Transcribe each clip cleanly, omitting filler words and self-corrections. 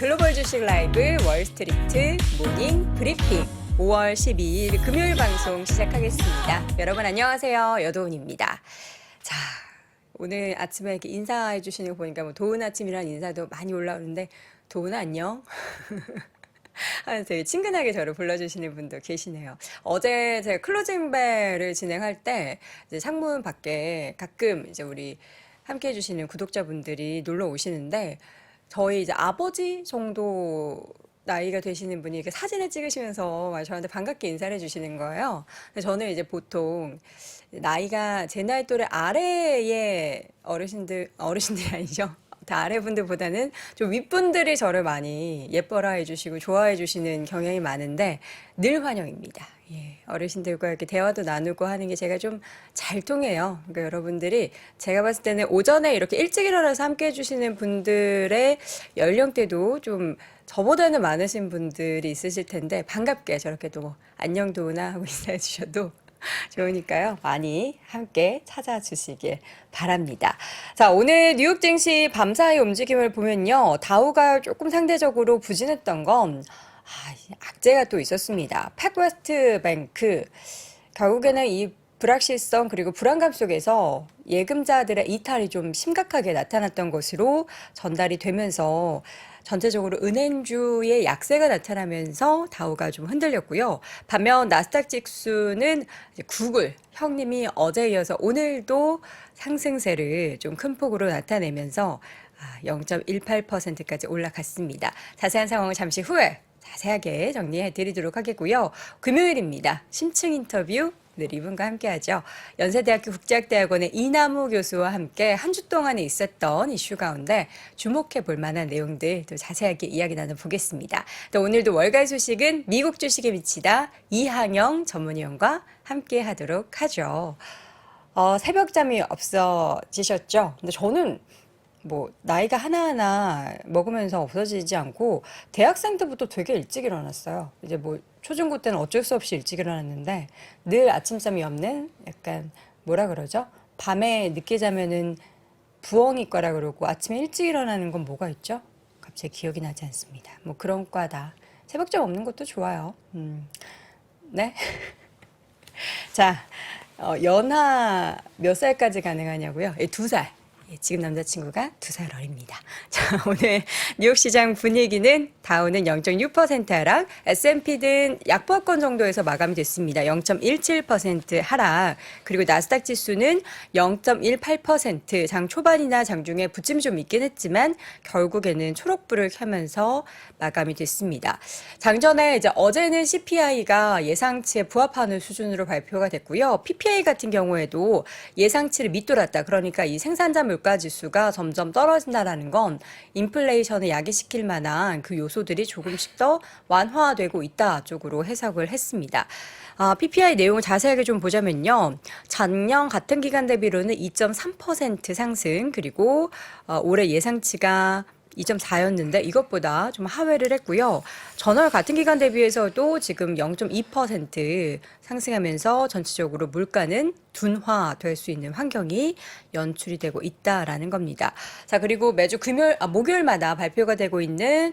글로벌 주식 라이브 월스트리트 모닝 브리핑 5월 12일 금요일 방송 시작하겠습니다. 여러분 안녕하세요. 여도은입니다. 자, 오늘 아침에 이렇게 인사해 주시는 거 보니까 뭐 도은 아침이라는 인사도 많이 올라오는데 도은아 안녕? 하면서 되게 친근하게 저를 불러주시는 분도 계시네요. 어제 제가 클로징 벨을 진행할 때 이제 창문 밖에 가끔 이제 우리 함께 해주시는 구독자분들이 놀러 오시는데 저희 이제 아버지 정도 나이가 되시는 분이 이렇게 사진을 찍으시면서 막 저한테 반갑게 인사를 해주시는 거예요. 근데 저는 이제 보통 나이가 제 나이 또래 아래의 어르신들이 아니죠. 다 아래분들보다는 좀 윗분들이 저를 많이 예뻐라 해주시고 좋아해 주시는 경향이 많은데 늘 환영입니다. 예, 어르신들과 이렇게 대화도 나누고 하는 게 제가 좀 잘 통해요. 그러니까 여러분들이 제가 봤을 때는 오전에 이렇게 일찍 일어나서 함께 해주시는 분들의 연령대도 좀 저보다는 많으신 분들이 있으실 텐데 반갑게 저렇게 또 안녕 도우나 하고 인사해 주셔도 좋으니까요. 많이 함께 찾아주시길 바랍니다. 자, 오늘 뉴욕 증시 밤사이 움직임을 보면요. 다우가 조금 상대적으로 부진했던 건 악재가 또 있었습니다. 팩웨스트 뱅크 결국에는 이 불확실성 그리고 불안감 속에서 예금자들의 이탈이 좀 심각하게 나타났던 것으로 전달이 되면서 전체적으로 은행주의 약세가 나타나면서 다우가 좀 흔들렸고요. 반면 나스닥 지수는 구글 형님이 어제 이어서 오늘도 상승세를 좀 큰 폭으로 나타내면서 0.18%까지 올라갔습니다. 자세한 상황을 잠시 후에 자세하게 정리해 드리도록 하겠고요. 금요일입니다. 심층 인터뷰 늘 이분과 함께하죠. 연세대학교 국제학대학원의 이남우 교수와 함께 한 주 동안에 있었던 이슈 가운데 주목해 볼 만한 내용들 또 자세하게 이야기 나눠보겠습니다. 또 오늘도 월간 소식은 미국 주식에 미치다 이항영 전문위원과 함께하도록 하죠. 새벽잠이 없어지셨죠? 근데 저는 뭐 나이가 하나하나 먹으면서 없어지지 않고 대학생 때부터 되게 일찍 일어났어요. 이제 뭐 초중고 때는 어쩔 수 없이 일찍 일어났는데 늘 아침잠이 없는 약간 뭐라 그러죠? 밤에 늦게 자면은 부엉이 과라 그러고 아침에 일찍 일어나는 건 뭐가 있죠? 갑자기 기억이 나지 않습니다. 뭐 그런 과다. 새벽잠 없는 것도 좋아요. 네. 자, 연하 몇 살까지 가능하냐고요? 2살. 지금 남자친구가 2살 어립니다. 자, 오늘 뉴욕 시장 분위기는 다우는 0.6% 하락, S&P는 약보합권 정도에서 마감이 됐습니다. 0.17% 하락, 그리고 나스닥 지수는 0.18% 장 초반이나 장 중에 부침이 좀 있긴 했지만 결국에는 초록불을 켜면서 마감이 됐습니다. 장전에 이제 어제는 CPI가 예상치에 부합하는 수준으로 발표가 됐고요. PPI 같은 경우에도 예상치를 밑돌았다. 그러니까 이 생산자 물가 지수가 점점 떨어진다라는 건 인플레이션을 야기시킬 만한 그 요소들이 조금씩 더 완화되고 있다 쪽으로 해석을 했습니다. PPI 내용을 자세하게 좀 보자면요. 작년 같은 기간 대비로는 2.3% 상승, 그리고 올해 예상치가 2.4였는데 이것보다 좀 하회를 했고요. 전월 같은 기간 대비해서도 지금 0.2% 상승하면서 전체적으로 물가는 둔화될 수 있는 환경이 연출이 되고 있다라는 겁니다. 자, 그리고 매주 목요일마다 발표가 되고 있는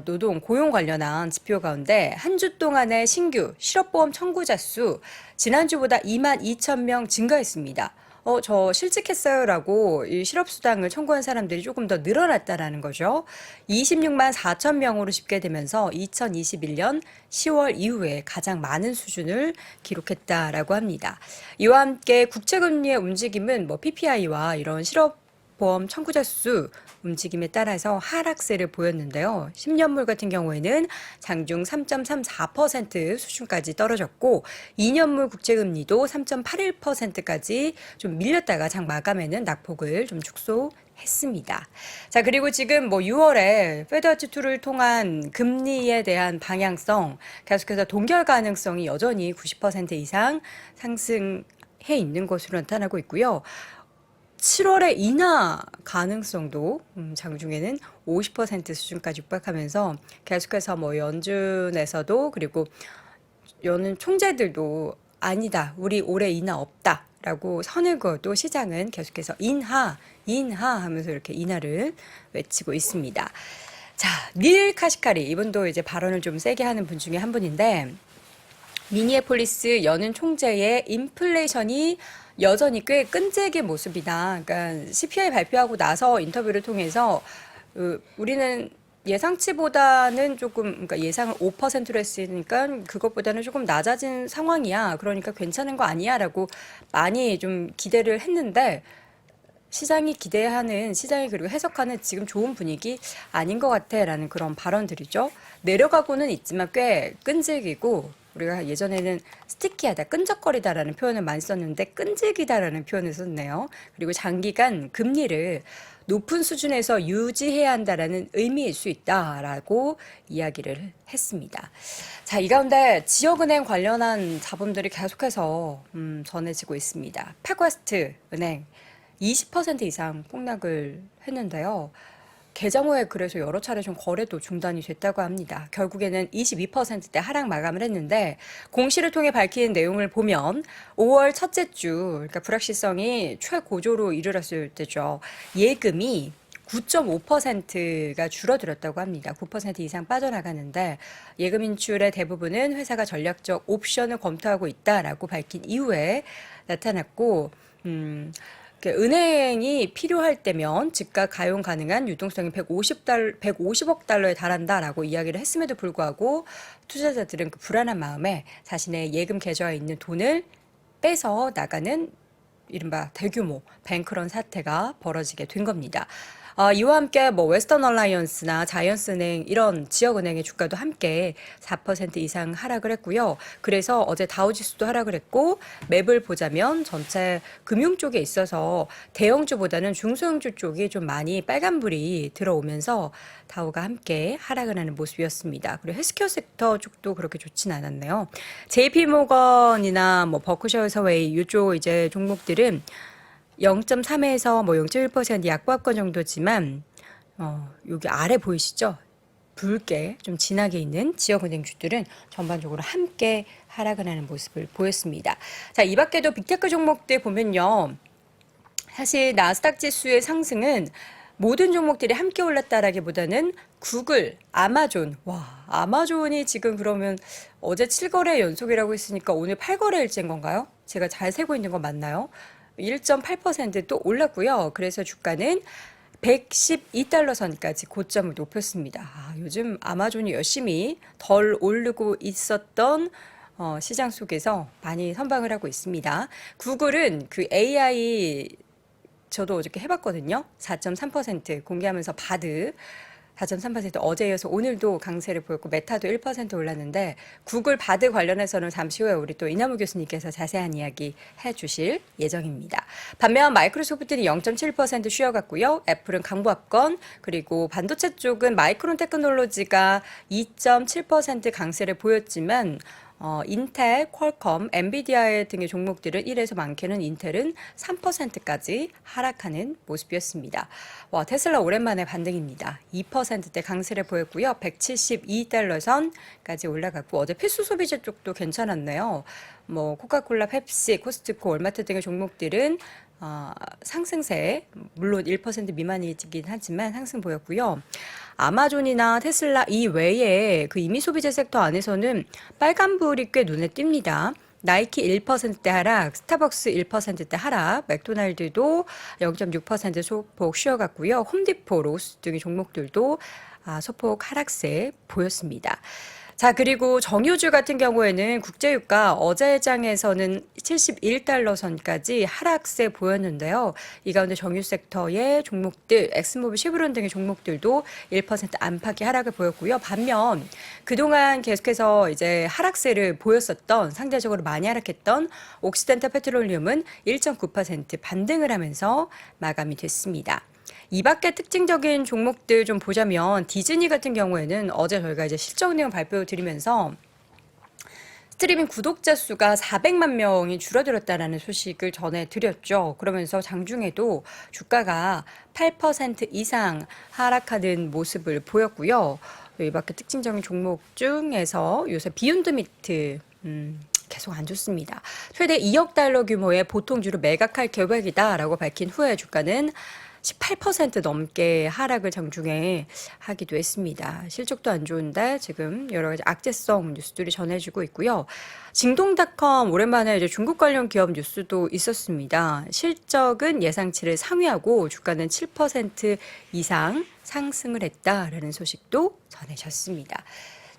노동, 고용 관련한 지표 가운데 한 주 동안의 신규 실업보험 청구자 수 지난주보다 22,000명 증가했습니다. 저 실직했어요라고 이 실업수당을 청구한 사람들이 조금 더 늘어났다라는 거죠. 26만 4천 명으로 집계되면서 2021년 10월 이후에 가장 많은 수준을 기록했다라고 합니다. 이와 함께 국채금리의 움직임은 뭐 PPI와 이런 실업보험 청구자 수 움직임에 따라서 하락세를 보였는데요. 10년물 같은 경우에는 장중 3.34% 수준까지 떨어졌고 2년물 국채금리도 3.81%까지 좀 밀렸다가 장 마감에는 낙폭을 좀 축소했습니다. 자, 그리고 지금 뭐 6월에 페드워치2를 통한 금리에 대한 방향성 계속해서 동결 가능성이 여전히 90% 이상 상승해 있는 것으로 나타나고 있고요. 7월에 인하 가능성도 장중에는 50% 수준까지 육박하면서 계속해서 뭐 연준에서도 그리고 연은 총재들도 아니다, 우리 올해 인하 없다라고 선을 그어도 시장은 계속해서 인하 하면서 이렇게 인하를 외치고 있습니다. 자, 닐 카시카리 이분도 이제 발언을 좀 세게 하는 분 중에 한 분인데 미니애폴리스 연은 총재의 인플레이션이 여전히 꽤 끈질긴 모습이다. 그러니까 CPI 발표하고 나서 인터뷰를 통해서 우리는 예상치보다는 조금, 그러니까 예상을 5%로 했으니까 그것보다는 조금 낮아진 상황이야. 그러니까 괜찮은 거 아니야? 라고 많이 좀 기대를 했는데 시장이 기대하는, 시장이 그리고 해석하는 지금 좋은 분위기 아닌 것 같아 라는 그런 발언들이죠. 내려가고는 있지만 꽤 끈질기고 우리가 예전에는 스티키하다, 끈적거리다라는 표현을 많이 썼는데 끈질기다라는 표현을 썼네요. 그리고 장기간 금리를 높은 수준에서 유지해야 한다라는 의미일 수 있다라고 이야기를 했습니다. 자, 이 가운데 지역은행 관련한 자본들이 계속해서 전해지고 있습니다. 팩웨스트 은행 20% 이상 폭락을 했는데요. 계정 후에 그래서 여러 차례 좀 거래도 중단이 됐다고 합니다. 결국에는 22%대 하락 마감을 했는데 공시를 통해 밝힌 내용을 보면 5월 첫째 주, 그러니까 불확실성이 최고조로 이르렀을 때죠. 예금이 9.5%가 줄어들었다고 합니다. 9% 이상 빠져나가는데 예금 인출의 대부분은 회사가 전략적 옵션을 검토하고 있다라고 밝힌 이후에 나타났고, 은행이 필요할 때면 즉각 가용 가능한 유동성이 150억 달러에 달한다라고 이야기를 했음에도 불구하고 투자자들은 그 불안한 마음에 자신의 예금 계좌에 있는 돈을 빼서 나가는 이른바 대규모 뱅크런 사태가 벌어지게 된 겁니다. 이와 함께 뭐 웨스턴 얼라이언스나 자이언스은행 이런 지역은행의 주가도 함께 4% 이상 하락을 했고요. 그래서 어제 다우지수도 하락을 했고 맵을 보자면 전체 금융 쪽에 있어서 대형주보다는 중소형주 쪽이 좀 많이 빨간불이 들어오면서 다우가 함께 하락을 하는 모습이었습니다. 그리고 헬스케어 섹터 쪽도 그렇게 좋진 않았네요. JP모건이나 뭐 버크셔 해서웨이 이쪽 이제 종목들은 0.3에서 뭐 0.1% 약보합권 정도지만 여기 아래 보이시죠? 붉게 좀 진하게 있는 지역은행주들은 전반적으로 함께 하락을 하는 모습을 보였습니다. 자, 이 밖에도 빅테크 종목들 보면요. 사실 나스닥 지수의 상승은 모든 종목들이 함께 올랐다라기보다는 구글, 아마존, 아마존이 지금 그러면 어제 7거래 연속이라고 했으니까 오늘 8거래일째인 건가요? 제가 잘 세고 있는 거 맞나요? 1.8%또 올랐고요. 그래서 주가는 112달러 선까지 고점을 높였습니다. 요즘 아마존이 열심히 덜 오르고 있었던 시장 속에서 많이 선방을 하고 있습니다. 구글은 그 AI 저도 어저께 해봤거든요. 4.3% 공개하면서 바드 4.3% 어제 이어서 오늘도 강세를 보였고 메타도 1% 올랐는데 구글 바드 관련해서는 잠시 후에 우리 또 이남우 교수님께서 자세한 이야기 해주실 예정입니다. 반면 마이크로소프트는 0.7% 쉬어갔고요. 애플은 강보합권 그리고 반도체 쪽은 마이크론 테크놀로지가 2.7% 강세를 보였지만 인텔, 퀄컴, 엔비디아 등의 종목들은 1에서 많게는 인텔은 3%까지 하락하는 모습이었습니다. 테슬라 오랜만에 반등입니다. 2%대 강세를 보였고요. 172달러 선까지 올라갔고 어제 필수 소비재 쪽도 괜찮았네요. 뭐 코카콜라, 펩시, 코스트코, 월마트 등의 종목들은 상승세 물론 1% 미만이긴 하지만 상승 보였고요. 아마존이나 테슬라 이외에 그 이미 소비재 섹터 안에서는 빨간불이 꽤 눈에 띕니다. 나이키 1%대 하락, 스타벅스 1%대 하락, 맥도날드도 0.6% 소폭 쉬어갔고요. 홈디포, 로스 등의 종목들도 소폭 하락세 보였습니다. 자, 그리고 정유주 같은 경우에는 국제유가 어제 장에서는 71달러 선까지 하락세 보였는데요. 이 가운데 정유 섹터의 종목들, 엑스모빌, 쉐브론 등의 종목들도 1% 안팎의 하락을 보였고요. 반면 그동안 계속해서 이제 하락세를 보였었던 상대적으로 많이 하락했던 옥시덴탈 페트롤리움은 1.9% 반등을 하면서 마감이 됐습니다. 이 밖에 특징적인 종목들 좀 보자면 디즈니 같은 경우에는 어제 저희가 이제 실적 내용 발표드리면서 스트리밍 구독자 수가 400만 명이 줄어들었다는 소식을 전해드렸죠. 그러면서 장중에도 주가가 8% 이상 하락하는 모습을 보였고요. 이 밖에 특징적인 종목 중에서 요새 비욘드 미트 계속 안 좋습니다. 최대 2억 달러 규모의 보통주를 매각할 계획이다라고 밝힌 후에 주가는 18% 넘게 하락을 장중에 하기도 했습니다. 실적도 안 좋은데 지금 여러 가지 악재성 뉴스들이 전해지고 있고요. 징동닷컴 오랜만에 이제 중국 관련 기업 뉴스도 있었습니다. 실적은 예상치를 상회하고 주가는 7% 이상 상승을 했다라는 소식도 전해졌습니다.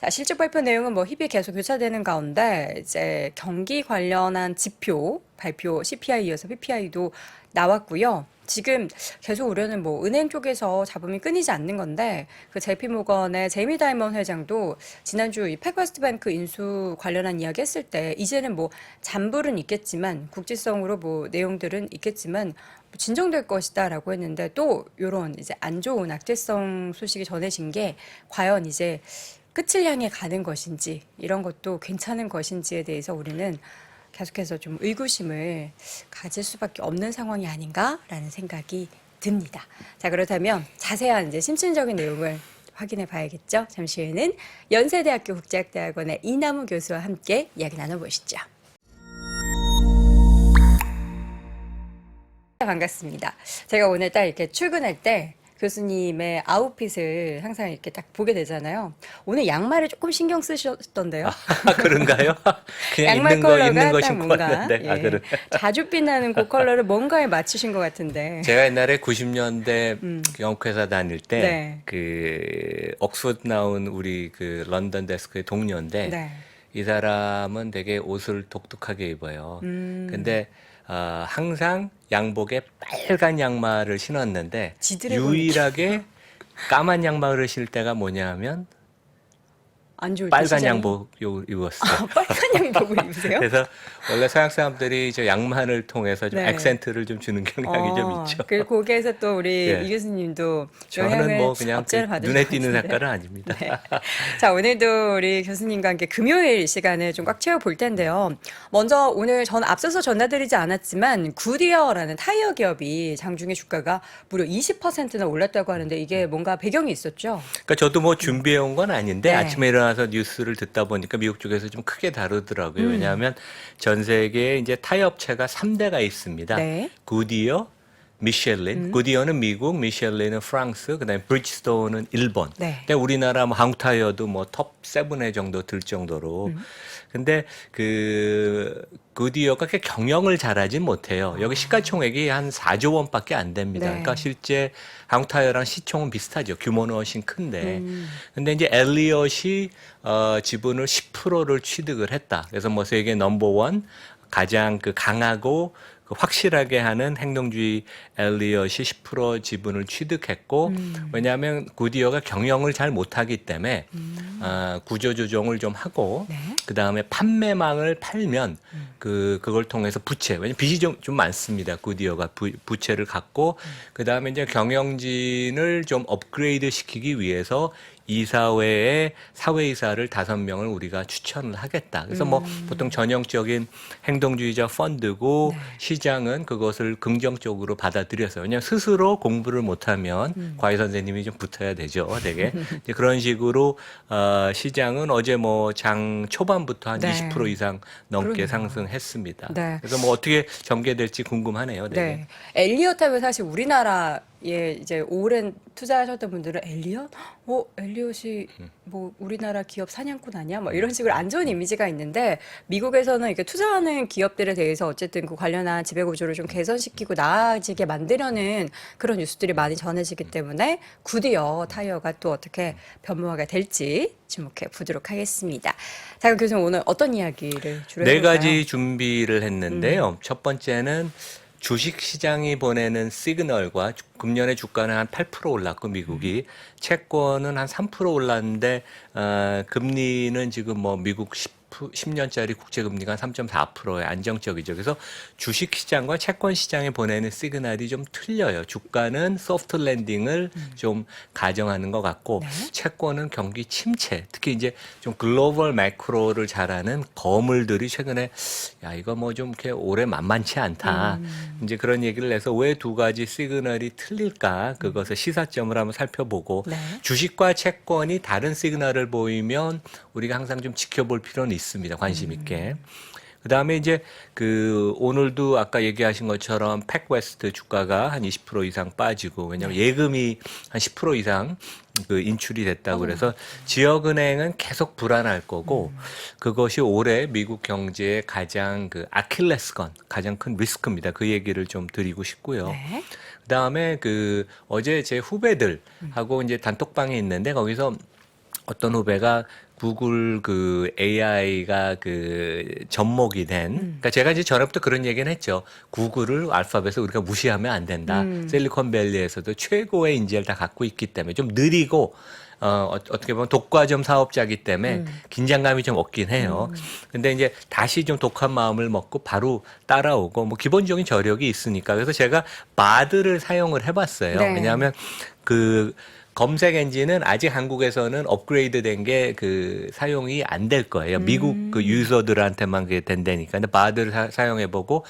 자, 실적 발표 내용은 뭐 희비 계속 교차되는 가운데 이제 경기 관련한 지표 발표 CPI 이어서 PPI도 나왔고요. 지금 계속 우려는 뭐 은행 쪽에서 잡음이 끊이지 않는 건데 그 JP모건의 제이미 다이먼 회장도 지난주 이 패거스트뱅크 인수 관련한 이야기 했을 때 이제는 뭐 잔불은 있겠지만 국지성으로 뭐 내용들은 있겠지만 뭐 진정될 것이다라고 했는데 또 이런 이제 안 좋은 악재성 소식이 전해진 게 과연 이제 끝을 향해 가는 것인지 이런 것도 괜찮은 것인지에 대해서 우리는 계속해서 좀 의구심을 가질 수밖에 없는 상황이 아닌가라는 생각이 듭니다. 자, 그렇다면 자세한 이제 심층적인 내용을 확인해 봐야겠죠. 잠시 후에는 연세대학교 국제학대학원의 이남우 교수와 함께 이야기 나눠보시죠. 반갑습니다. 제가 오늘 딱 이렇게 출근할 때 교수님의 아웃핏을 항상 이렇게 딱 보게 되잖아요. 오늘 양말을 조금 신경 쓰셨던데요. 그런가요? 그냥 양말 있는 거 컬러가 딱 신고 뭔가 왔는데. 예, 그래. 자주 빛나는 그 컬러를 뭔가에 맞추신 것 같은데. 제가 옛날에 90년대 영국회사 다닐 때 네. 그 옥스퍼드 나온 우리 그 런던 데스크의 동료인데 네. 이 사람은 되게 옷을 독특하게 입어요. 근데 항상 양복에 빨간 양말을 신었는데 지드래곤 유일하게 까만 양말을 신을 때가 뭐냐면 안 좋을 때 빨간 시장이- 양복 입었어요. 빨간 양복을 입으세요? 그래서 원래 서양 사람들이 저 양말을 통해서 좀 네. 액센트를 좀 주는 경향이 좀 있죠. 그 거기에서 또 우리 예. 이 교수님도 저는 영향을 뭐 그냥 업체를 그 받으신 눈에 것 띄는 같은데. 색깔은 아닙니다. 네. 자, 오늘도 우리 교수님과 함께 금요일 시간을 좀 꽉 채워 볼 텐데요. 먼저 오늘 전 앞서서 전해드리지 않았지만 구디어라는 타이어 기업이 장중에 주가가 무려 20%나 올랐다고 하는데 이게 뭔가 배경이 있었죠? 그러니까 저도 뭐 준비해 온 건 아닌데 네. 아침에 일어나서 뉴스를 듣다 보니까 미국 쪽에서 좀 크게 다루더라고요. 왜냐하면 전 세계에 이제 타이어 업체가 3대가 있습니다. 네. 구디어, 미셸린. 구디어는 미국, 미셸린은 프랑스, 그다음에 브리지스톤은 일본. 네. 근데 우리나라 뭐 한국 타이어도 뭐 톱 7에 정도 들 정도로. 근데 그 구디어가 그렇게 경영을 잘하진 못해요. 여기 시가총액이 한 4조 원밖에 안 됩니다. 네. 그러니까 실제 한국 타이어랑 시총은 비슷하죠. 규모는 훨씬 큰데. 근데 이제 엘리엇이 지분을 10%를 취득을 했다. 그래서 뭐 세계 넘버원 가장 그 강하고 그 확실하게 하는 행동주의 엘리엇이 10% 지분을 취득했고 왜냐하면 구디어가 경영을 잘 못하기 때문에 구조조정을 좀 하고 네. 그 다음에 판매망을 팔면 그걸 통해서 부채 왜냐면 빚이 좀 많습니다. 구디어가 부채를 갖고 그 다음에 이제 경영진을 좀 업그레이드 시키기 위해서 이사회에 사회이사를 5명을 우리가 추천을 하겠다. 그래서 뭐 보통 전형적인 행동주의자 펀드고 시장은 그것을 긍정적으로 받아들여서 왜냐하면 스스로 공부를 못하면 과외 선생님이 좀 붙어야 되죠. 되게 이제 그런 식으로 시장은 어제 뭐 장 초반부터 한 네. 20% 이상 넘게 그러네요. 상승했습니다. 네. 그래서 뭐 어떻게 전개될지 궁금하네요. 되게. 네. 엘리엇 하면 사실 우리나라에 이제 오랜 투자하셨던 분들은 엘리엇? 엘리엇이 뭐 우리나라 기업 사냥꾼 아니야? 뭐 이런 식으로 안 좋은 이미지가 있는데 미국에서는 이렇게 투자하는 기업들에 대해서 어쨌든 그 관련한 지배구조를 좀 개선시키고 나아지게 만들려는 그런 뉴스들이 많이 전해지기 때문에 구디어 타이어가 또 어떻게 변모가 될지 주목해 보도록 하겠습니다. 자, 그럼 교수님 오늘 어떤 이야기를 주로 네 해볼까요? 가지 준비를 했는데요. 첫 번째는 주식 시장이 보내는 시그널과 금년에 주가는 한 8% 올랐고 미국이 채권은 한 3% 올랐는데 금리는 지금 뭐 미국 10년짜리 국채금리가 한 3.4%에 안정적이죠. 그래서 주식 시장과 채권 시장에 보내는 시그널이 좀 틀려요. 주가는 소프트 랜딩을 좀 가정하는 것 같고 채권은 경기 침체, 특히 이제 좀 글로벌 매크로를 잘하는 거물들이 최근에 야 이거 뭐 좀 이렇게 올해 만만치 않다. 이제 그런 얘기를 해서 왜 두 가지 시그널이 틀릴까 그것을 시사점을 한번 살펴보고 네. 주식과 채권이 다른 시그널을 보이면 우리가 항상 좀 지켜볼 필요는 있습니다. 관심 있게. 그다음에 이제 그 오늘도 아까 얘기하신 것처럼 팩웨스트 주가가 한 20% 이상 빠지고 왜냐하면 예금이 한 10% 이상 그 인출이 됐다고 그래서 지역은행은 계속 불안할 거고 그것이 올해 미국 경제의 가장 그 아킬레스건 가장 큰 리스크입니다. 그 얘기를 좀 드리고 싶고요. 네. 그다음에 그 어제 제 후배들하고 이제 단톡방에 있는데 거기서 어떤 후배가 구글 그 AI가 그 접목이 된, 그러니까 제가 이제 전에부터 그런 얘기는 했죠. 구글을 알파벳을 우리가 무시하면 안 된다. 실리콘밸리에서도 최고의 인재를 다 갖고 있기 때문에 좀 느리고 어떻게 보면 독과점 사업자이기 때문에 긴장감이 좀 없긴 해요. 근데 이제 다시 좀 독한 마음을 먹고 바로 따라오고 뭐 기본적인 저력이 있으니까 그래서 제가 바드를 사용을 해봤어요. 네. 왜냐하면 그 검색 엔진은 아직 한국에서는 업그레이드 된 게 그 사용이 안 될 거예요. 미국 그 유저들한테만 그게 된다니까. 근데 바드를 사용해보고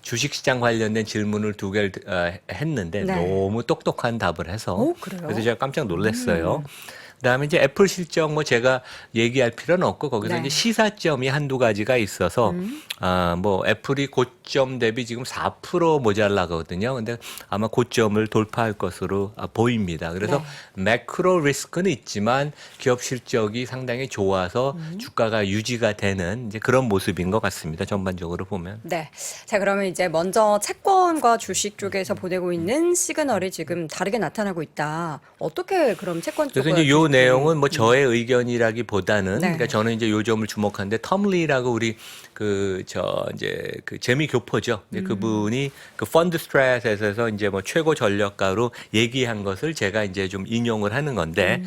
주식시장 관련된 질문을 2개를 했는데 네. 너무 똑똑한 답을 해서 오, 그래요? 그래서 제가 깜짝 놀랐어요. 그다음에 이제 애플 실적 뭐 제가 얘기할 필요는 없고 거기서 네. 이제 시사점이 한두 가지가 있어서 뭐 애플이 고점 대비 지금 4% 모자라거든요. 근데 아마 고점을 돌파할 것으로 보입니다. 그래서 매크로 리스크는 있지만 기업 실적이 상당히 좋아서 주가가 유지가 되는 이제 그런 모습인 것 같습니다. 전반적으로 보면. 네. 자, 그러면 이제 먼저 채권과 주식 쪽에서 보내고 있는 시그널이 지금 다르게 나타나고 있다. 어떻게 그럼 채권 쪽과 그래서 이제 요 주식 내용은 뭐 저의 의견이라기보다는 네. 그러니까 저는 이제 요 점을 주목하는데 텀리라고 우리 이제 그 재미 교포죠. 이제 그분이 그 펀드 스트레스에서 이제 뭐 최고 전략가로 얘기한 것을 제가 이제 좀 인용을 하는 건데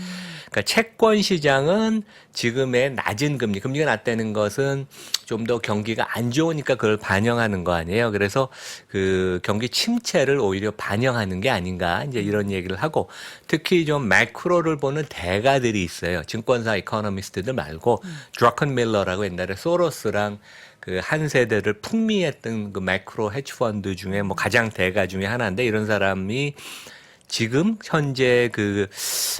그러니까 채권 시장은 지금의 낮은 금리가 낮다는 것은 좀 더 경기가 안 좋으니까 그걸 반영하는 거 아니에요. 그래서 그 경기 침체를 오히려 반영하는 게 아닌가 이제 이런 얘기를 하고 특히 좀 매크로를 보는 대가들이 있어요. 증권사 이코노미스트들 말고 드라컨 밀러라고 옛날에 소로스랑 그 한 세대를 풍미했던 그 매크로 헤지 펀드 중에 뭐 가장 대가 중에 하나인데 이런 사람이 지금 현재 그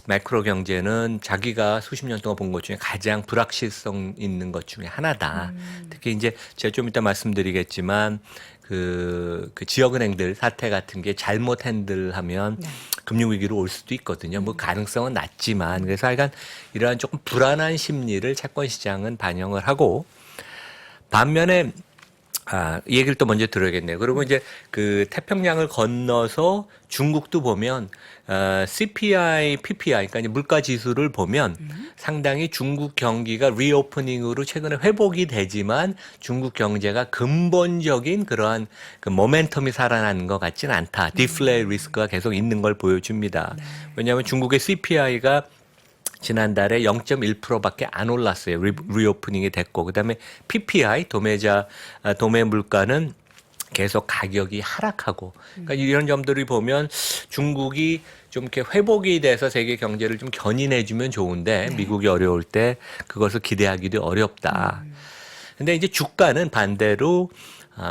매크로 경제는 자기가 수십 년 동안 본 것 중에 가장 불확실성 있는 것 중에 하나다. 특히 이제 제가 좀 이따 말씀드리겠지만 그 지역은행들 사태 같은 게 잘못 핸들하면 금융위기로 올 수도 있거든요. 뭐 가능성은 낮지만 그래서 하여간 이러한 조금 불안한 심리를 채권 시장은 반영을 하고 반면에 이 얘기를 또 먼저 들어야겠네요. 그리고 이제 그 태평양을 건너서 중국도 보면 CPI, PPI, 그러니까 이제 물가 지수를 보면 상당히 중국 경기가 리오프닝으로 최근에 회복이 되지만 중국 경제가 근본적인 그러한 그 모멘텀이 살아나는 것 같지는 않다. 디플레이 리스크가 계속 있는 걸 보여줍니다. 왜냐하면 중국의 CPI가 지난달에 0.1%밖에 안 올랐어요. 리오프닝이 됐고 그다음에 PPI 도매 물가는 계속 가격이 하락하고 그러니까 이런 점들을 보면 중국이 좀 이렇게 회복이 돼서 세계 경제를 좀 견인해 주면 좋은데 미국이 어려울 때 그것을 기대하기도 어렵다. 근데 이제 주가는 반대로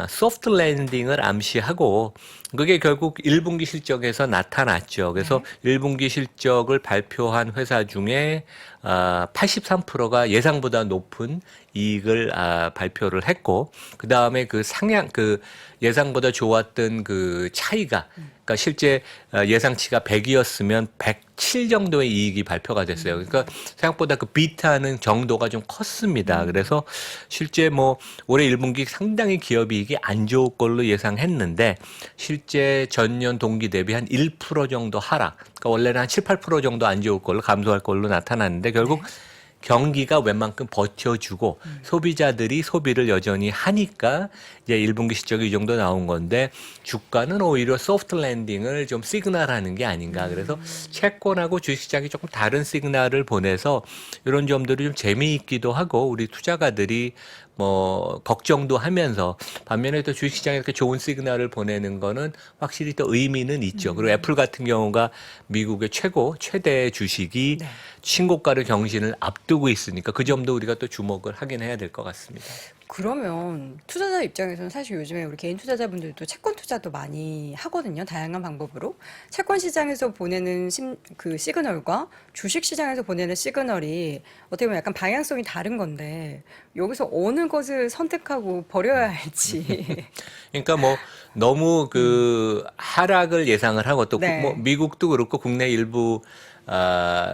소프트 랜딩을 암시하고 그게 결국 1분기 실적에서 나타났죠. 그래서 1분기 실적을 발표한 회사 중에 83%가 예상보다 높은 이익을 발표를 했고 그다음에 그 상향 그 예상보다 좋았던 그 차이가 그러니까 실제 예상치가 100이었으면 107 정도의 이익이 발표가 됐어요. 그러니까 생각보다 그 비트하는 정도가 좀 컸습니다. 그래서 실제 뭐 올해 1분기 상당히 기업 이익이 안 좋을 걸로 예상했는데 실제 전년 동기 대비 한 1% 정도 하락. 그러니까 원래는 한 7, 8% 정도 안 좋을 걸로 감소할 걸로 나타났는데 결국 경기가 웬만큼 버텨주고 소비자들이 소비를 여전히 하니까 이제 1분기 실적이 이 정도 나온 건데 주가는 오히려 소프트 랜딩을 좀 시그널하는 게 아닌가. 그래서 채권하고 주식시장이 조금 다른 시그널을 보내서 이런 점들이 좀 재미있기도 하고 우리 투자가들이 뭐 걱정도 하면서 반면에 또 주식시장에 이렇게 좋은 시그널을 보내는 거는 확실히 또 의미는 있죠. 그리고 애플 같은 경우가 미국의 최대 주식이 신고가를 경신을 앞두고 있으니까 그 점도 우리가 또 주목을 하긴 해야 될 것 같습니다. 그러면 투자자 입장에서는 사실 요즘에 우리 개인 투자자분들도 채권 투자도 많이 하거든요. 다양한 방법으로. 채권 시장에서 보내는 그 시그널과 주식 시장에서 보내는 시그널이 어떻게 보면 약간 방향성이 다른 건데 여기서 어느 것을 선택하고 버려야 할지. 그러니까 뭐 너무 그 하락을 예상을 하고 또 네. 뭐 미국도 그렇고 국내 일부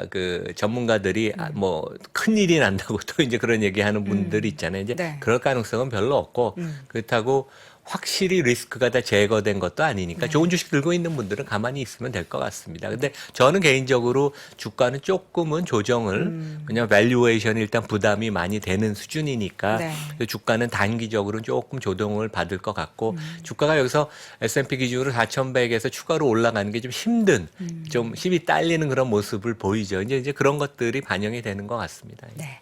그 전문가들이 뭐 큰일이 난다고 또 이제 그런 얘기하는 분들이 있잖아요. 이제 네. 그럴 가능성은 별로 없고 그렇다고 확실히 리스크가 다 제거된 것도 아니니까 좋은 주식 들고 있는 분들은 가만히 있으면 될 것 같습니다. 근데 저는 개인적으로 주가는 조금은 조정을 그냥 밸류에이션이 일단 부담이 많이 되는 수준이니까 네. 주가는 단기적으로는 조금 조정을 받을 것 같고 주가가 여기서 S&P 기준으로 4,100에서 추가로 올라가는 게 좀 힘든 좀 힘이 딸리는 그런 모습을 보이죠. 이제 그런 것들이 반영이 되는 것 같습니다. 네.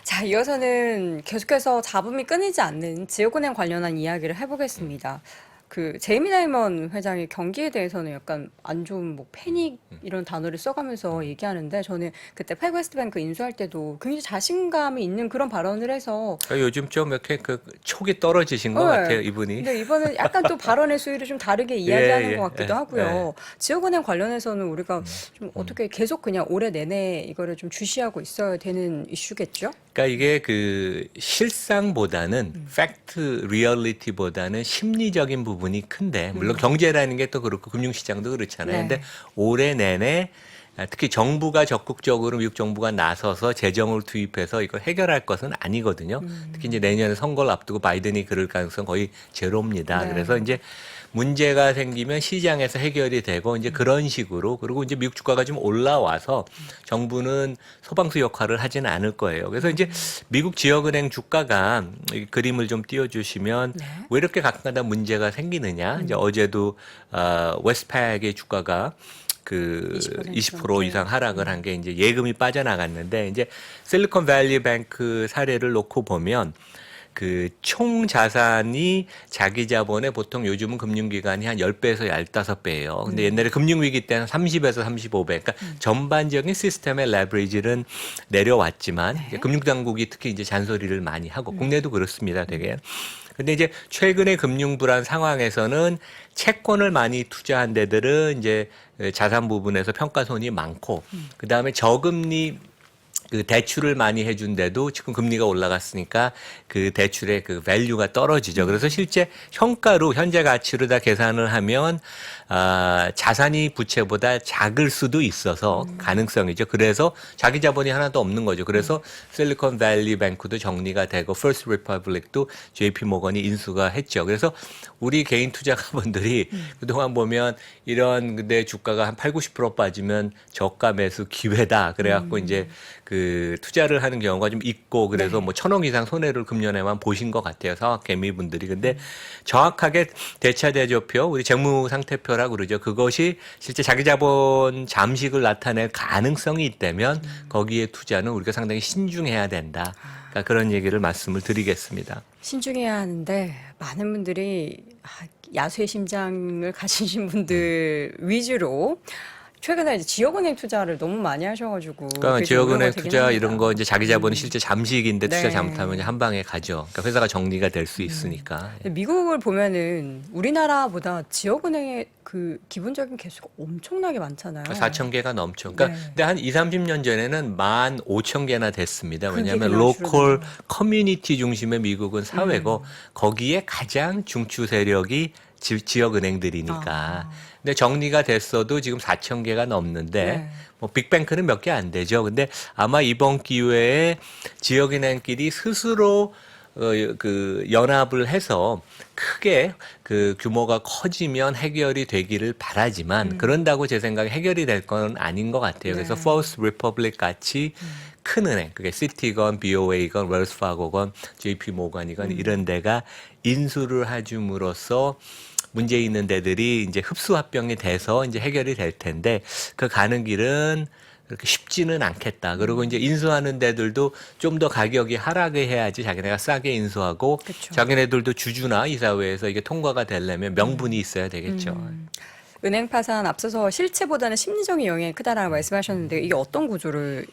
자, 이어서는 계속해서 잡음이 끊이지 않는 지역은행 관련한 이야기를 해보겠습니다. 그 제이미 다이먼 회장이 경기에 대해서는 약간 안 좋은 뭐 패닉 이런 단어를 써가면서 얘기하는데 저는 그때 패그웨스트뱅크 인수할 때도 굉장히 자신감이 있는 그런 발언을 해서 요즘 좀 이렇게 그 촉이 떨어지신 것 네. 같아요, 이분이. 근데 이번은 약간 또 발언의 수위를 좀 다르게 예, 이야기하는 것 같기도 예, 하고요. 지역은행 관련해서는 우리가 좀 어떻게 계속 그냥 올해 내내 이거를 좀 주시하고 있어야 되는 이슈겠죠? 그러니까 이게 그 실상보다는 팩트 리얼리티보다는 심리적인 부분이 큰데 물론 경제라는 게 또 그렇고 금융시장도 그렇잖아요. 네. 근데 올해 내내 특히 정부가 적극적으로 미국 정부가 나서서 재정을 투입해서 이걸 해결할 것은 아니거든요. 특히 이제 내년에 선거를 앞두고 바이든이 그럴 가능성 거의 제로입니다. 네. 그래서 이제 문제가 생기면 시장에서 해결이 되고 이제 그런 식으로 그리고 이제 미국 주가가 좀 올라와서 정부는 소방수 역할을 하지는 않을 거예요. 그래서 이제 미국 지역은행 주가가 이 그림을 좀 띄워주시면 네. 왜 이렇게 가끔가다 문제가 생기느냐? 이제 어제도 웨스트팩의 주가가 그 20% 이상 하락을 한 게 이제 예금이 빠져나갔는데 이제 실리콘밸리 뱅크 사례를 놓고 보면 그 총 자산이 자기 자본의 보통 요즘은 금융기관이 한 10배에서 15배예요. 근데 옛날에 금융위기 때는 30에서 35배. 그러니까 전반적인 시스템의 레버리지는 내려왔지만 이제 금융당국이 특히 이제 잔소리를 많이 하고 국내도 그렇습니다. 되게. 근데 이제 최근에 금융 불안 상황에서는 채권을 많이 투자한 데들은 이제 자산 부분에서 평가손이 많고 그다음에 저금리 그 대출을 많이 해준데도 지금 금리가 올라갔으니까 그 대출의 그 밸류가 떨어지죠. 그래서 실제 현가로 현재 가치로 다 계산을 하면 자산이 부채보다 작을 수도 있어서 가능성이죠. 그래서 자기 자본이 하나도 없는 거죠. 그래서 실리콘밸리 뱅크도 정리가 되고 퍼스트 리퍼블릭도 JP 모건이 인수가 했죠. 그래서 우리 개인 투자가분들이 그동안 보면 이런 근데 주가가 한 8, 90% 빠지면 저가 매수 기회다. 그래갖고 이제 그 투자를 하는 경우가 좀 있고 그래서 뭐 1,000억 이상 손해를 금년에만 보신 것 같아요. 사학개미 분들이. 근데 정확하게 대차대조표, 우리 재무상태표라고 그러죠. 그것이 실제 자기 자본 잠식을 나타낼 가능성이 있다면 거기에 투자는 우리가 상당히 신중해야 된다. 그러니까 그런 얘기를 말씀을 드리겠습니다. 신중해야 하는데 많은 분들이 야수의 심장을 가지신 분들 위주로 최근에 이제 지역은행 투자를 너무 많이 하셔가지고 그러니까 그게 좀 지역은행 우려가 되긴 투자 합니다. 이런 거 이제 자기 자본이 실제 잠식인데 투자 네. 잘못하면 한 방에 가죠. 그러니까 회사가 정리가 될 수 있으니까. 근데 미국을 보면은 우리나라보다 지역은행의 그 기본적인 개수가 엄청나게 많잖아요. 4,000개가 넘죠. 그러니까 네. 근데 한 2, 30년 전에는 15,000개나 됐습니다. 그게 왜냐하면 그냥 로컬 줄어들죠. 커뮤니티 중심의 미국은 사회고 거기에 가장 중추 세력이 지역은행들이니까. 근데 정리가 됐어도 지금 4,000개가 넘는데 네. 뭐 빅뱅크는 몇 개 안 되죠. 근데 아마 이번 기회에 지역은행끼리 스스로 그 연합을 해서 크게 그 규모가 커지면 해결이 되기를 바라지만 그런다고 제 생각에 해결이 될 건 아닌 것 같아요. 그래서 네. 퍼스트 리퍼블릭 같이 큰 은행, 그게 시티건, BOA건, 웰스파고건, JP 모건이건 이런 데가 인수를 해줌으로써 문제 있는 데들이 이제 흡수합병이 돼서 이제 해결이 될 텐데 그 가는 길은 그렇게 쉽지는 않겠다. 그리고 이제 인수하는 데들도 좀 더 가격이 하락을 해야지 자기네가 싸게 인수하고 그쵸. 자기네들도 주주나 이사회에서 이게 통과가 되려면 명분이 있어야 되겠죠. 은행 파산 앞서서 실체보다는 심리적인 영향이 크다라고 말씀하셨는데 이게 어떤 구조를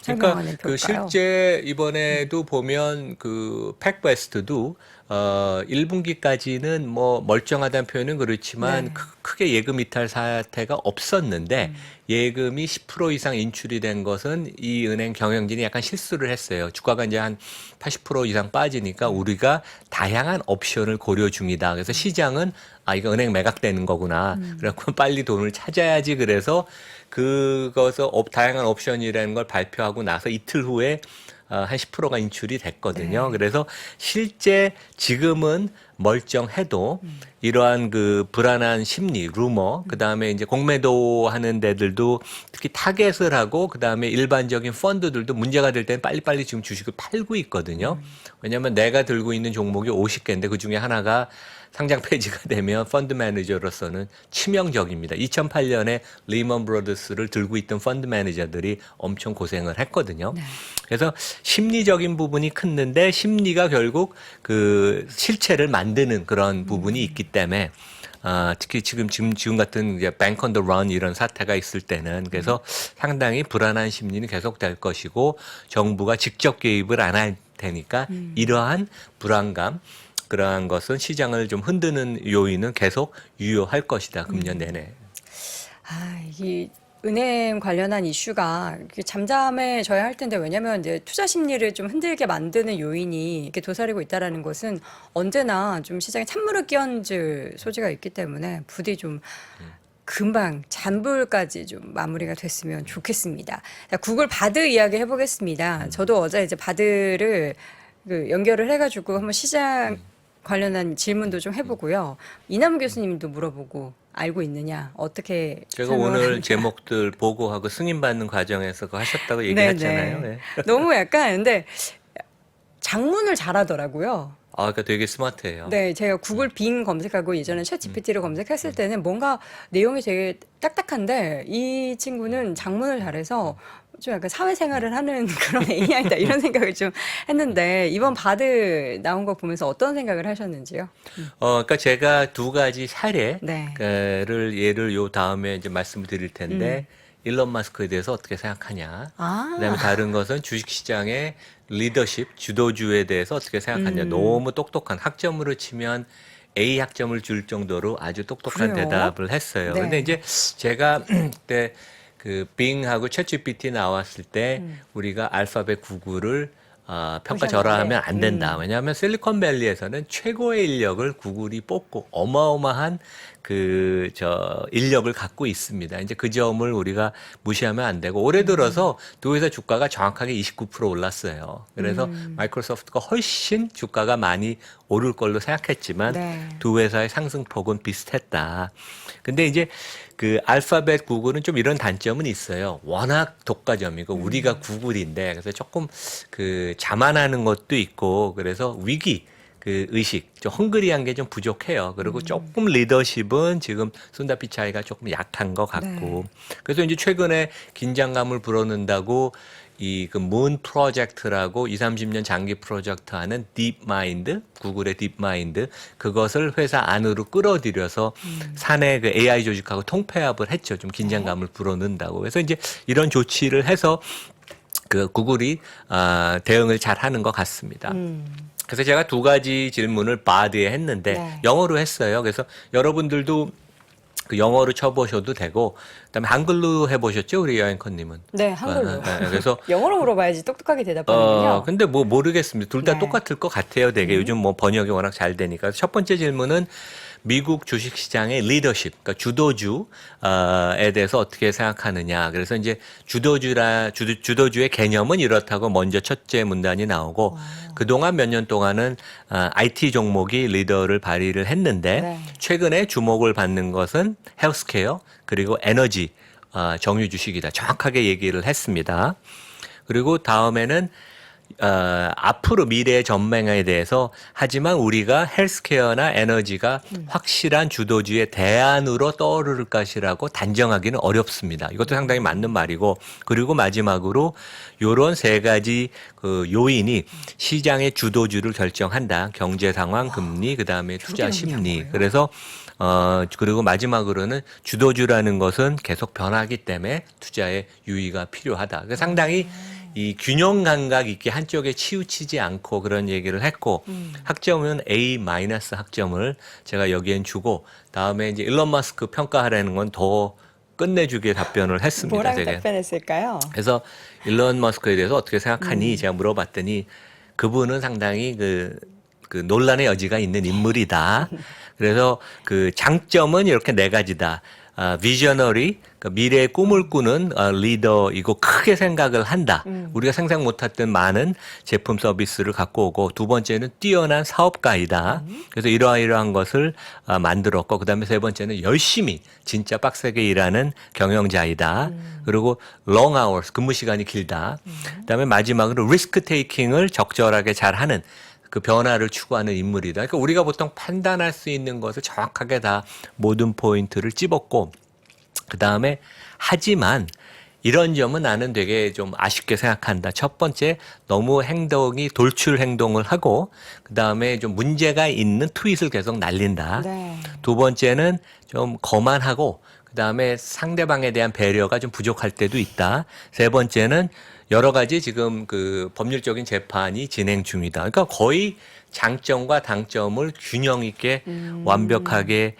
설명하는 그 표일까요? 실제 이번에도 보면 그 팩베스트도 1분기까지는 뭐 멀쩡하다는 표현은 그렇지만 네. 크게 예금 이탈 사태가 없었는데 예금이 10% 이상 인출이 된 것은 이 은행 경영진이 약간 실수를 했어요. 주가가 이제 한 80% 이상 빠지니까 우리가 다양한 옵션을 고려 중이다. 그래서 시장은 이거 은행 매각되는 거구나. 그래갖고 빨리 돈을 찾아야지. 그래서 그것을 다양한 옵션이라는 걸 발표하고 나서 이틀 후에 한 10%가 인출이 됐거든요. 네. 그래서 실제 지금은 멀쩡해도 이러한 그 불안한 심리, 루머, 그 다음에 이제 공매도 하는 데들도 특히 타겟을 하고 그 다음에 일반적인 펀드들도 문제가 될 때는 빨리빨리 지금 주식을 팔고 있거든요. 왜냐하면 내가 들고 있는 종목이 50개인데 그 중에 하나가 상장 폐지가 되면 펀드 매니저로서는 치명적입니다. 2008년에 리먼 브러더스를 들고 있던 펀드 매니저들이 엄청 고생을 했거든요. 네. 그래서 심리적인 부분이 큰데 심리가 결국 그 실체를 만드는 그런 부분이 있기 때문에 특히 지금 같은 이제 뱅크 온 더 런 이런 사태가 있을 때는 그래서 상당히 불안한 심리는 계속될 것이고 정부가 직접 개입을 안 할 테니까 이러한 불안감 그러한 것은 시장을 좀 흔드는 요인은 계속 유효할 것이다. 금년 내내. 이 은행 관련한 이슈가 이렇게 잠잠해져야 할 텐데 왜냐하면 이제 투자 심리를 좀 흔들게 만드는 요인이 이렇게 도사리고 있다라는 것은 언제나 좀 시장에 찬물을 끼얹을 소지가 있기 때문에 부디 좀 금방 잔불까지 좀 마무리가 됐으면 좋겠습니다. 자, 구글 바드 이야기 해보겠습니다. 저도 어제 이제 바드를 연결을 해가지고 한번 시장 관련한 질문도 좀 해보고요. 이남우 교수님도 물어보고 알고 있느냐 어떻게 제가 설명을 오늘 하느냐. 제목들 보고하고 승인받는 과정에서 그거 하셨다고 네, 얘기했잖아요. 네. 네. 너무 약간 근데 장문을 잘하더라고요. 그러니까 되게 스마트해요. 네, 제가 구글 빙 검색하고 예전에 챗 GPT를 검색했을 때는 뭔가 내용이 되게 딱딱한데 이 친구는 장문을 잘해서 좀 약간 사회생활을 하는 그런 AI다 이런 생각을 좀 했는데 이번 바드 나온 거 보면서 어떤 생각을 하셨는지요? 그러니까 제가 두 가지 사례를 네. 예를 요 다음에 이제 말씀을 드릴 텐데 일론 마스크에 대해서 어떻게 생각하냐. 그다음에 다른 것은 주식시장의 리더십, 주도주에 대해서 어떻게 생각하냐. 너무 똑똑한 학점으로 치면 A 학점을 줄 정도로 아주 똑똑한 그래요? 대답을 했어요. 네. 근데 이제 제가 그때 그 빙하고 챗GPT 나왔을 때 우리가 알파벳 구글을 평가절하하면 안 된다. 왜냐하면 실리콘밸리에서는 최고의 인력을 구글이 뽑고 어마어마한 인력을 갖고 있습니다. 이제 그 점을 우리가 무시하면 안 되고 올해 들어서 두 회사 주가가 정확하게 29% 올랐어요. 그래서 마이크로소프트가 훨씬 주가가 많이 오를 걸로 생각했지만 네. 두 회사의 상승폭은 비슷했다. 근데 이제 그 알파벳 구글은 좀 이런 단점은 있어요. 워낙 독과점이고 우리가 구글인데 그래서 조금 자만하는 것도 있고 그래서 위기 의식, 좀 헝그리한 게 좀 부족해요. 그리고 조금 리더십은 지금 순다 피차이가 조금 약한 것 같고. 그래서 이제 최근에 긴장감을 불어넣는다고 문 프로젝트라고 30년 장기 프로젝트 하는 딥마인드, 구글의 딥마인드, 그것을 회사 안으로 끌어들여서 사내 AI 조직하고 통폐합을 했죠. 좀 긴장감을 불어넣는다고. 그래서 이제 이런 조치를 해서 구글이 대응을 잘 하는 것 같습니다. 그래서 제가 두 가지 질문을 바드에 했는데 네. 영어로 했어요. 그래서 여러분들도 영어로 쳐보셔도 되고, 그다음에 한글로 해보셨죠, 우리 여행커님은? 네, 한글로. 그래서 영어로 물어봐야지 똑똑하게 대답하는군요. 근데 뭐 모르겠습니다. 둘 다 네. 똑같을 것 같아요. 되게 요즘 뭐 번역이 워낙 잘 되니까. 첫 번째 질문은 미국 주식시장의 리더십, 그러니까 주도주에 대해서 어떻게 생각하느냐. 그래서 이제 주도주의 개념은 이렇다고 먼저 첫째 문단이 나오고 그동안 몇 년 동안은 IT 종목이 리더를 발휘를 했는데 네. 최근에 주목을 받는 것은 헬스케어 그리고 에너지 정유 주식이다. 정확하게 얘기를 했습니다. 그리고 다음에는 앞으로 미래의 전망에 대해서 하지만 우리가 헬스케어나 에너지가 확실한 주도주의 대안으로 떠오를 것이라고 단정하기는 어렵습니다. 이것도 상당히 맞는 말이고 그리고 마지막으로 요런 세 가지 요인이 시장의 주도주를 결정한다. 경제 상황, 금리, 그다음에 투자 심리. 그래서 그리고 마지막으로는 주도주라는 것은 계속 변하기 때문에 투자에 유의가 필요하다. 상당히 이 균형 감각 있게 한쪽에 치우치지 않고 그런 얘기를 했고 학점은 A- 학점을 제가 여기엔 주고 다음에 이제 일론 머스크 평가하라는 건 더 끝내주게 답변을 했습니다. 뭐라고 제가. 답변했을까요? 그래서 일론 머스크에 대해서 어떻게 생각하니 제가 물어봤더니 그분은 상당히 그 논란의 여지가 있는 인물이다. 그래서 그 장점은 이렇게 네 가지다. 비저너리, 그러니까 미래의 꿈을 꾸는 리더이고 크게 생각을 한다. 우리가 상상 못했던 많은 제품 서비스를 갖고 오고 두 번째는 뛰어난 사업가이다. 그래서 이러한 것을 만들었고 그다음에 세 번째는 열심히 진짜 빡세게 일하는 경영자이다. 그리고 long hours, 근무 시간이 길다. 그다음에 마지막으로 리스크 테이킹을 적절하게 잘하는 그 변화를 추구하는 인물이다. 그러니까 우리가 보통 판단할 수 있는 것을 정확하게 다 모든 포인트를 찝었고 그 다음에 하지만 이런 점은 나는 되게 좀 아쉽게 생각한다. 첫 번째, 너무 행동이 돌출 행동을 하고 그 다음에 좀 문제가 있는 트윗을 계속 날린다. 네. 두 번째는 좀 거만하고 그 다음에 상대방에 대한 배려가 좀 부족할 때도 있다. 세 번째는 여러 가지 지금 그 법률적인 재판이 진행 중이다. 그러니까 거의 장점과 단점을 균형 있게 완벽하게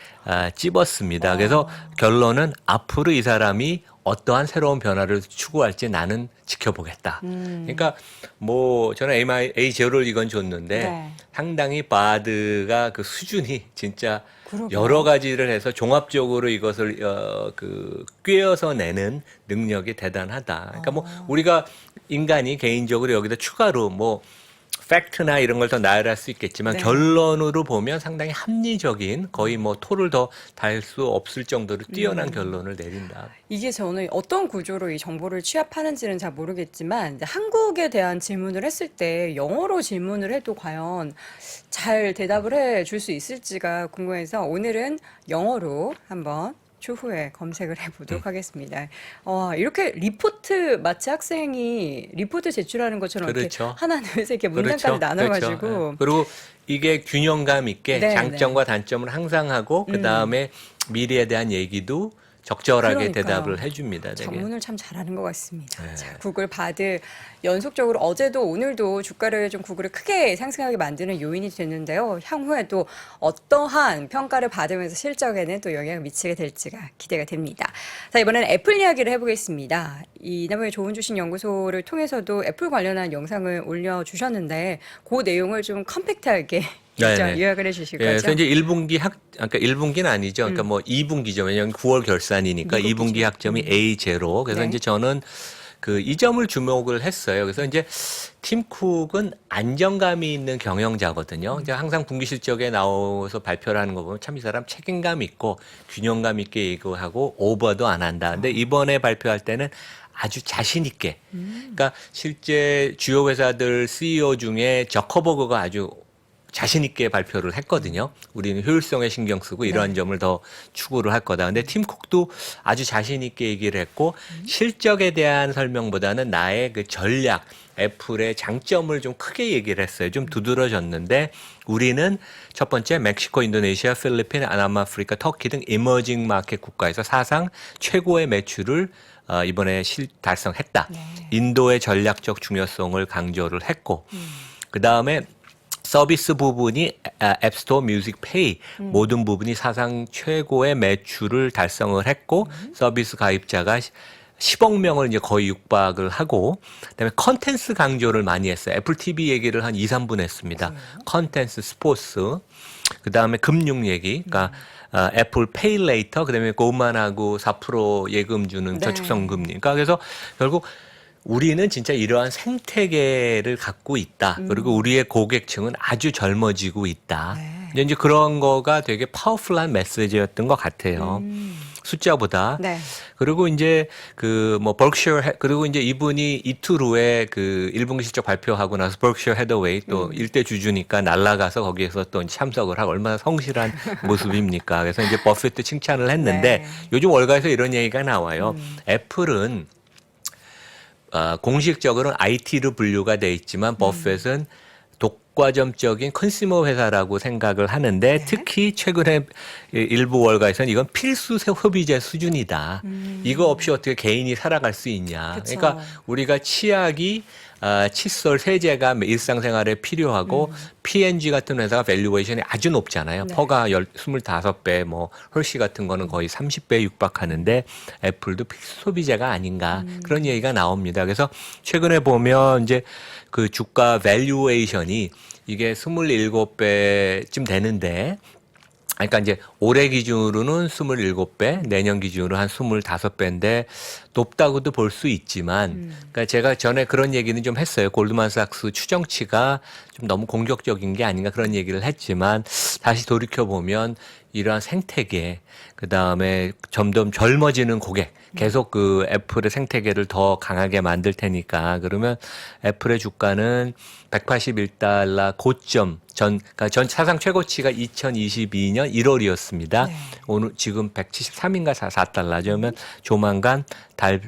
찝었습니다. 그래서 결론은 앞으로 이 사람이 어떠한 새로운 변화를 추구할지 나는 지켜보겠다. 그러니까 뭐 저는 A0를 이건 줬는데 네. 상당히 바드가 그 수준이 진짜 그러게요. 여러 가지를 해서 종합적으로 이것을 꿰어서 내는 능력이 대단하다. 그러니까 뭐 우리가 인간이 개인적으로 여기다 추가로 뭐 팩트나 이런 걸 더 나열할 수 있겠지만 네. 결론으로 보면 상당히 합리적인 거의 뭐 토를 더 달 수 없을 정도로 뛰어난 결론을 내린다. 이게 저는 어떤 구조로 이 정보를 취합하는지는 잘 모르겠지만 이제 한국에 대한 질문을 했을 때 영어로 질문을 해도 과연 잘 대답을 해 줄 수 있을지가 궁금해서 오늘은 영어로 한번 추후에 검색을 해보도록 하겠습니다. 이렇게 리포트 마치 학생이 리포트 제출하는 것처럼 그렇죠. 이렇게 하나 둘 셋 이렇게 문장까지 나눠가지고 그렇죠. 예. 그리고 이게 균형감 있게 네, 장점과 단점을 항상 하고 그 다음에 미래에 대한 얘기도 적절하게 그러니까요. 대답을 해줍니다. 되게. 장문을 참 잘하는 것 같습니다. 네. 자, 구글 바드 연속적으로 어제도 오늘도 주가를 좀 구글을 크게 상승하게 만드는 요인이 됐는데요. 향후에도 어떠한 평가를 받으면서 실적에는 또 영향을 미치게 될지가 기대가 됩니다. 자, 이번에는 애플 이야기를 해보겠습니다. 이 나무의 좋은 주식 연구소를 통해서도 애플 관련한 영상을 올려주셨는데 그 내용을 좀 컴팩트하게 네네. 요약을 해주실 예, 거죠? 그래서 이제 1분기 그러니까 1분기는 아니죠. 그러니까 뭐 2분기죠. 왜냐하면 9월 결산이니까 미국 2분기 기준. 학점이 A0. 그래서 네. 이제 저는 그 이 점을 주목을 했어요. 그래서 이제 팀 쿡은 안정감이 있는 경영자거든요. 이제 항상 분기 실적에 나와서 발표를 하는 거 보면 참 이 사람 책임감 있고 균형감 있게 얘기하고 오버도 안 한다. 근데 이번에 발표할 때는 아주 자신 있게. 그러니까 실제 주요 회사들 CEO 중에 저커버그가 아주 자신 있게 발표를 했거든요. 우리는 효율성에 신경 쓰고 이러한 점을 더 추구를 할 거다. 근데 팀쿡도 아주 자신 있게 얘기를 했고 실적에 대한 설명보다는 나의 그 전략, 애플의 장점을 좀 크게 얘기를 했어요. 좀 두드러졌는데 우리는 첫 번째 멕시코, 인도네시아, 필리핀, 남아프리카, 터키 등 이머징 마켓 국가에서 사상 최고의 매출을 이번에 달성했다. 네. 인도의 전략적 중요성을 강조를 했고 그 다음에 서비스 부분이 앱스토어, 뮤직페이 모든 부분이 사상 최고의 매출을 달성을 했고 서비스 가입자가 10억 명을 이제 거의 육박을 하고 그다음에 컨텐츠 강조를 많이 했어요. 애플 TV 얘기를 한 2, 3분 했습니다. 컨텐츠, 스포츠, 그다음에 금융 얘기, 그러니까 애플 페이 레이터, 그다음에 고만하고 4% 예금 주는 네. 저축성 금리. 그러니까 그래서 결국 우리는 진짜 이러한 생태계를 갖고 있다. 그리고 우리의 고객층은 아주 젊어지고 있다. 네. 이제 그런 거가 되게 파워풀한 메시지였던 것 같아요. 숫자보다. 네. 그리고 이제 그 뭐 그리고 이제 이분이 이틀 후에 그 1분기 실적 발표하고 나서 버크셔 헤더웨이 또 일대 주주니까 날아가서 거기에서 또 참석을 하고 얼마나 성실한 모습입니까? 그래서 이제 버핏도 칭찬을 했는데 네. 요즘 월가에서 이런 얘기가 나와요. 애플은 공식적으로는 IT로 분류가 돼 있지만 버핏은 독과점적인 컨슈머 회사라고 생각을 하는데 네. 특히 최근에 일부 월가에서는 이건 필수 소비재 수준이다. 이거 없이 어떻게 개인이 살아갈 수 있냐. 그쵸. 그러니까 우리가 치약이 칫솔, 세제가 일상생활에 필요하고 P&G 같은 회사가 밸류에이션이 아주 높잖아요. 네. 퍼가 25배, 뭐 헐시 같은 거는 거의 30배 육박하는데 애플도 필수 소비재가 아닌가 그런 얘기가 나옵니다. 그래서 최근에 보면 이제 그 주가 밸류에이션이 이게 27배쯤 되는데 그러니까 이제 올해 기준으로는 27배, 내년 기준으로 한 25배인데 높다고도 볼 수 있지만 그러니까 제가 전에 그런 얘기는 좀 했어요. 골드만삭스 추정치가 좀 너무 공격적인 게 아닌가 그런 얘기를 했지만 다시 돌이켜 보면 이러한 생태계 그다음에 점점 젊어지는 고객 계속 그 애플의 생태계를 더 강하게 만들 테니까 그러면 애플의 주가는 181달러 고점 그러니까 전 사상 최고치가 2022년 1월이었습니다. 네. 오늘 지금 173인가 4달러죠. 그러면 조만간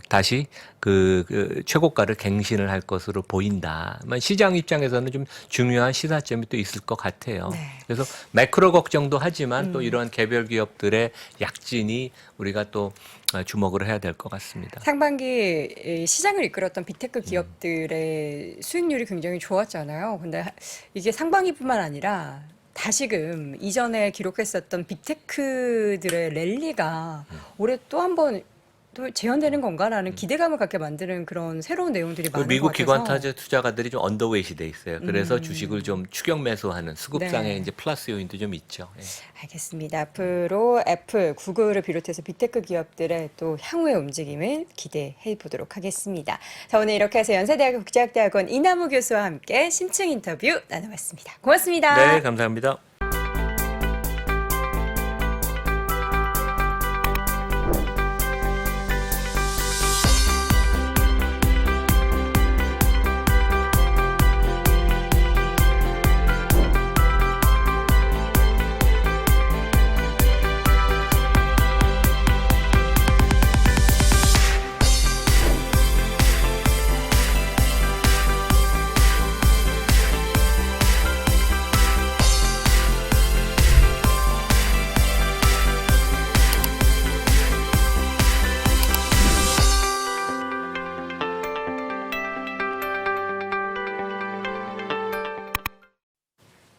다시 그 최고가를 갱신을 할 것으로 보인다. 시장 입장에서는 좀 중요한 시사점이 또 있을 것 같아요. 네. 그래서 매크로 걱정도 하지만 또 이러한 개별 기업들의 약진이 우리가 또 주목을 해야 될 것 같습니다. 상반기 이 시장을 이끌었던 빅테크 기업들의 수익률이 굉장히 좋았잖아요. 근데 이게 상반기뿐만 아니라 다시금 이전에 기록했었던 빅테크들의 랠리가 올해 또 한 번 또 재현되는 건가라는 기대감을 갖게 만드는 그런 새로운 내용들이 그 많은 미국 것 기관 같아서 타자 투자가들이 좀 언더웨이시 돼 있어요. 그래서 주식을 좀 추격 매수하는 수급상의 네. 이제 플러스 요인도 좀 있죠. 예. 알겠습니다. 앞으로 애플, 구글을 비롯해서 빅테크 기업들의 또 향후의 움직임을 기대해 보도록 하겠습니다. 자, 오늘 이렇게 해서 연세대학교 국제학대학원 이남우 교수와 함께 심층 인터뷰 나눠봤습니다. 고맙습니다. 네, 감사합니다.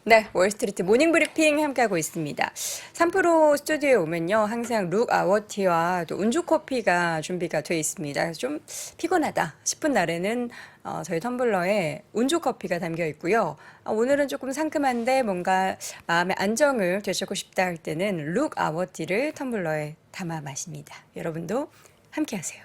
네, 월스트리트 모닝 브리핑 함께하고 있습니다. 3프로 스튜디오에 오면요, 항상 룩 아워티와 또 운주 커피가 준비가 돼 있습니다. 그래서 좀 피곤하다 싶은 날에는 저희 텀블러에 운주 커피가 담겨 있고요. 오늘은 조금 상큼한데 뭔가 마음의 안정을 되찾고 싶다 할 때는 룩 아워티를 텀블러에 담아 마십니다. 여러분도 함께하세요.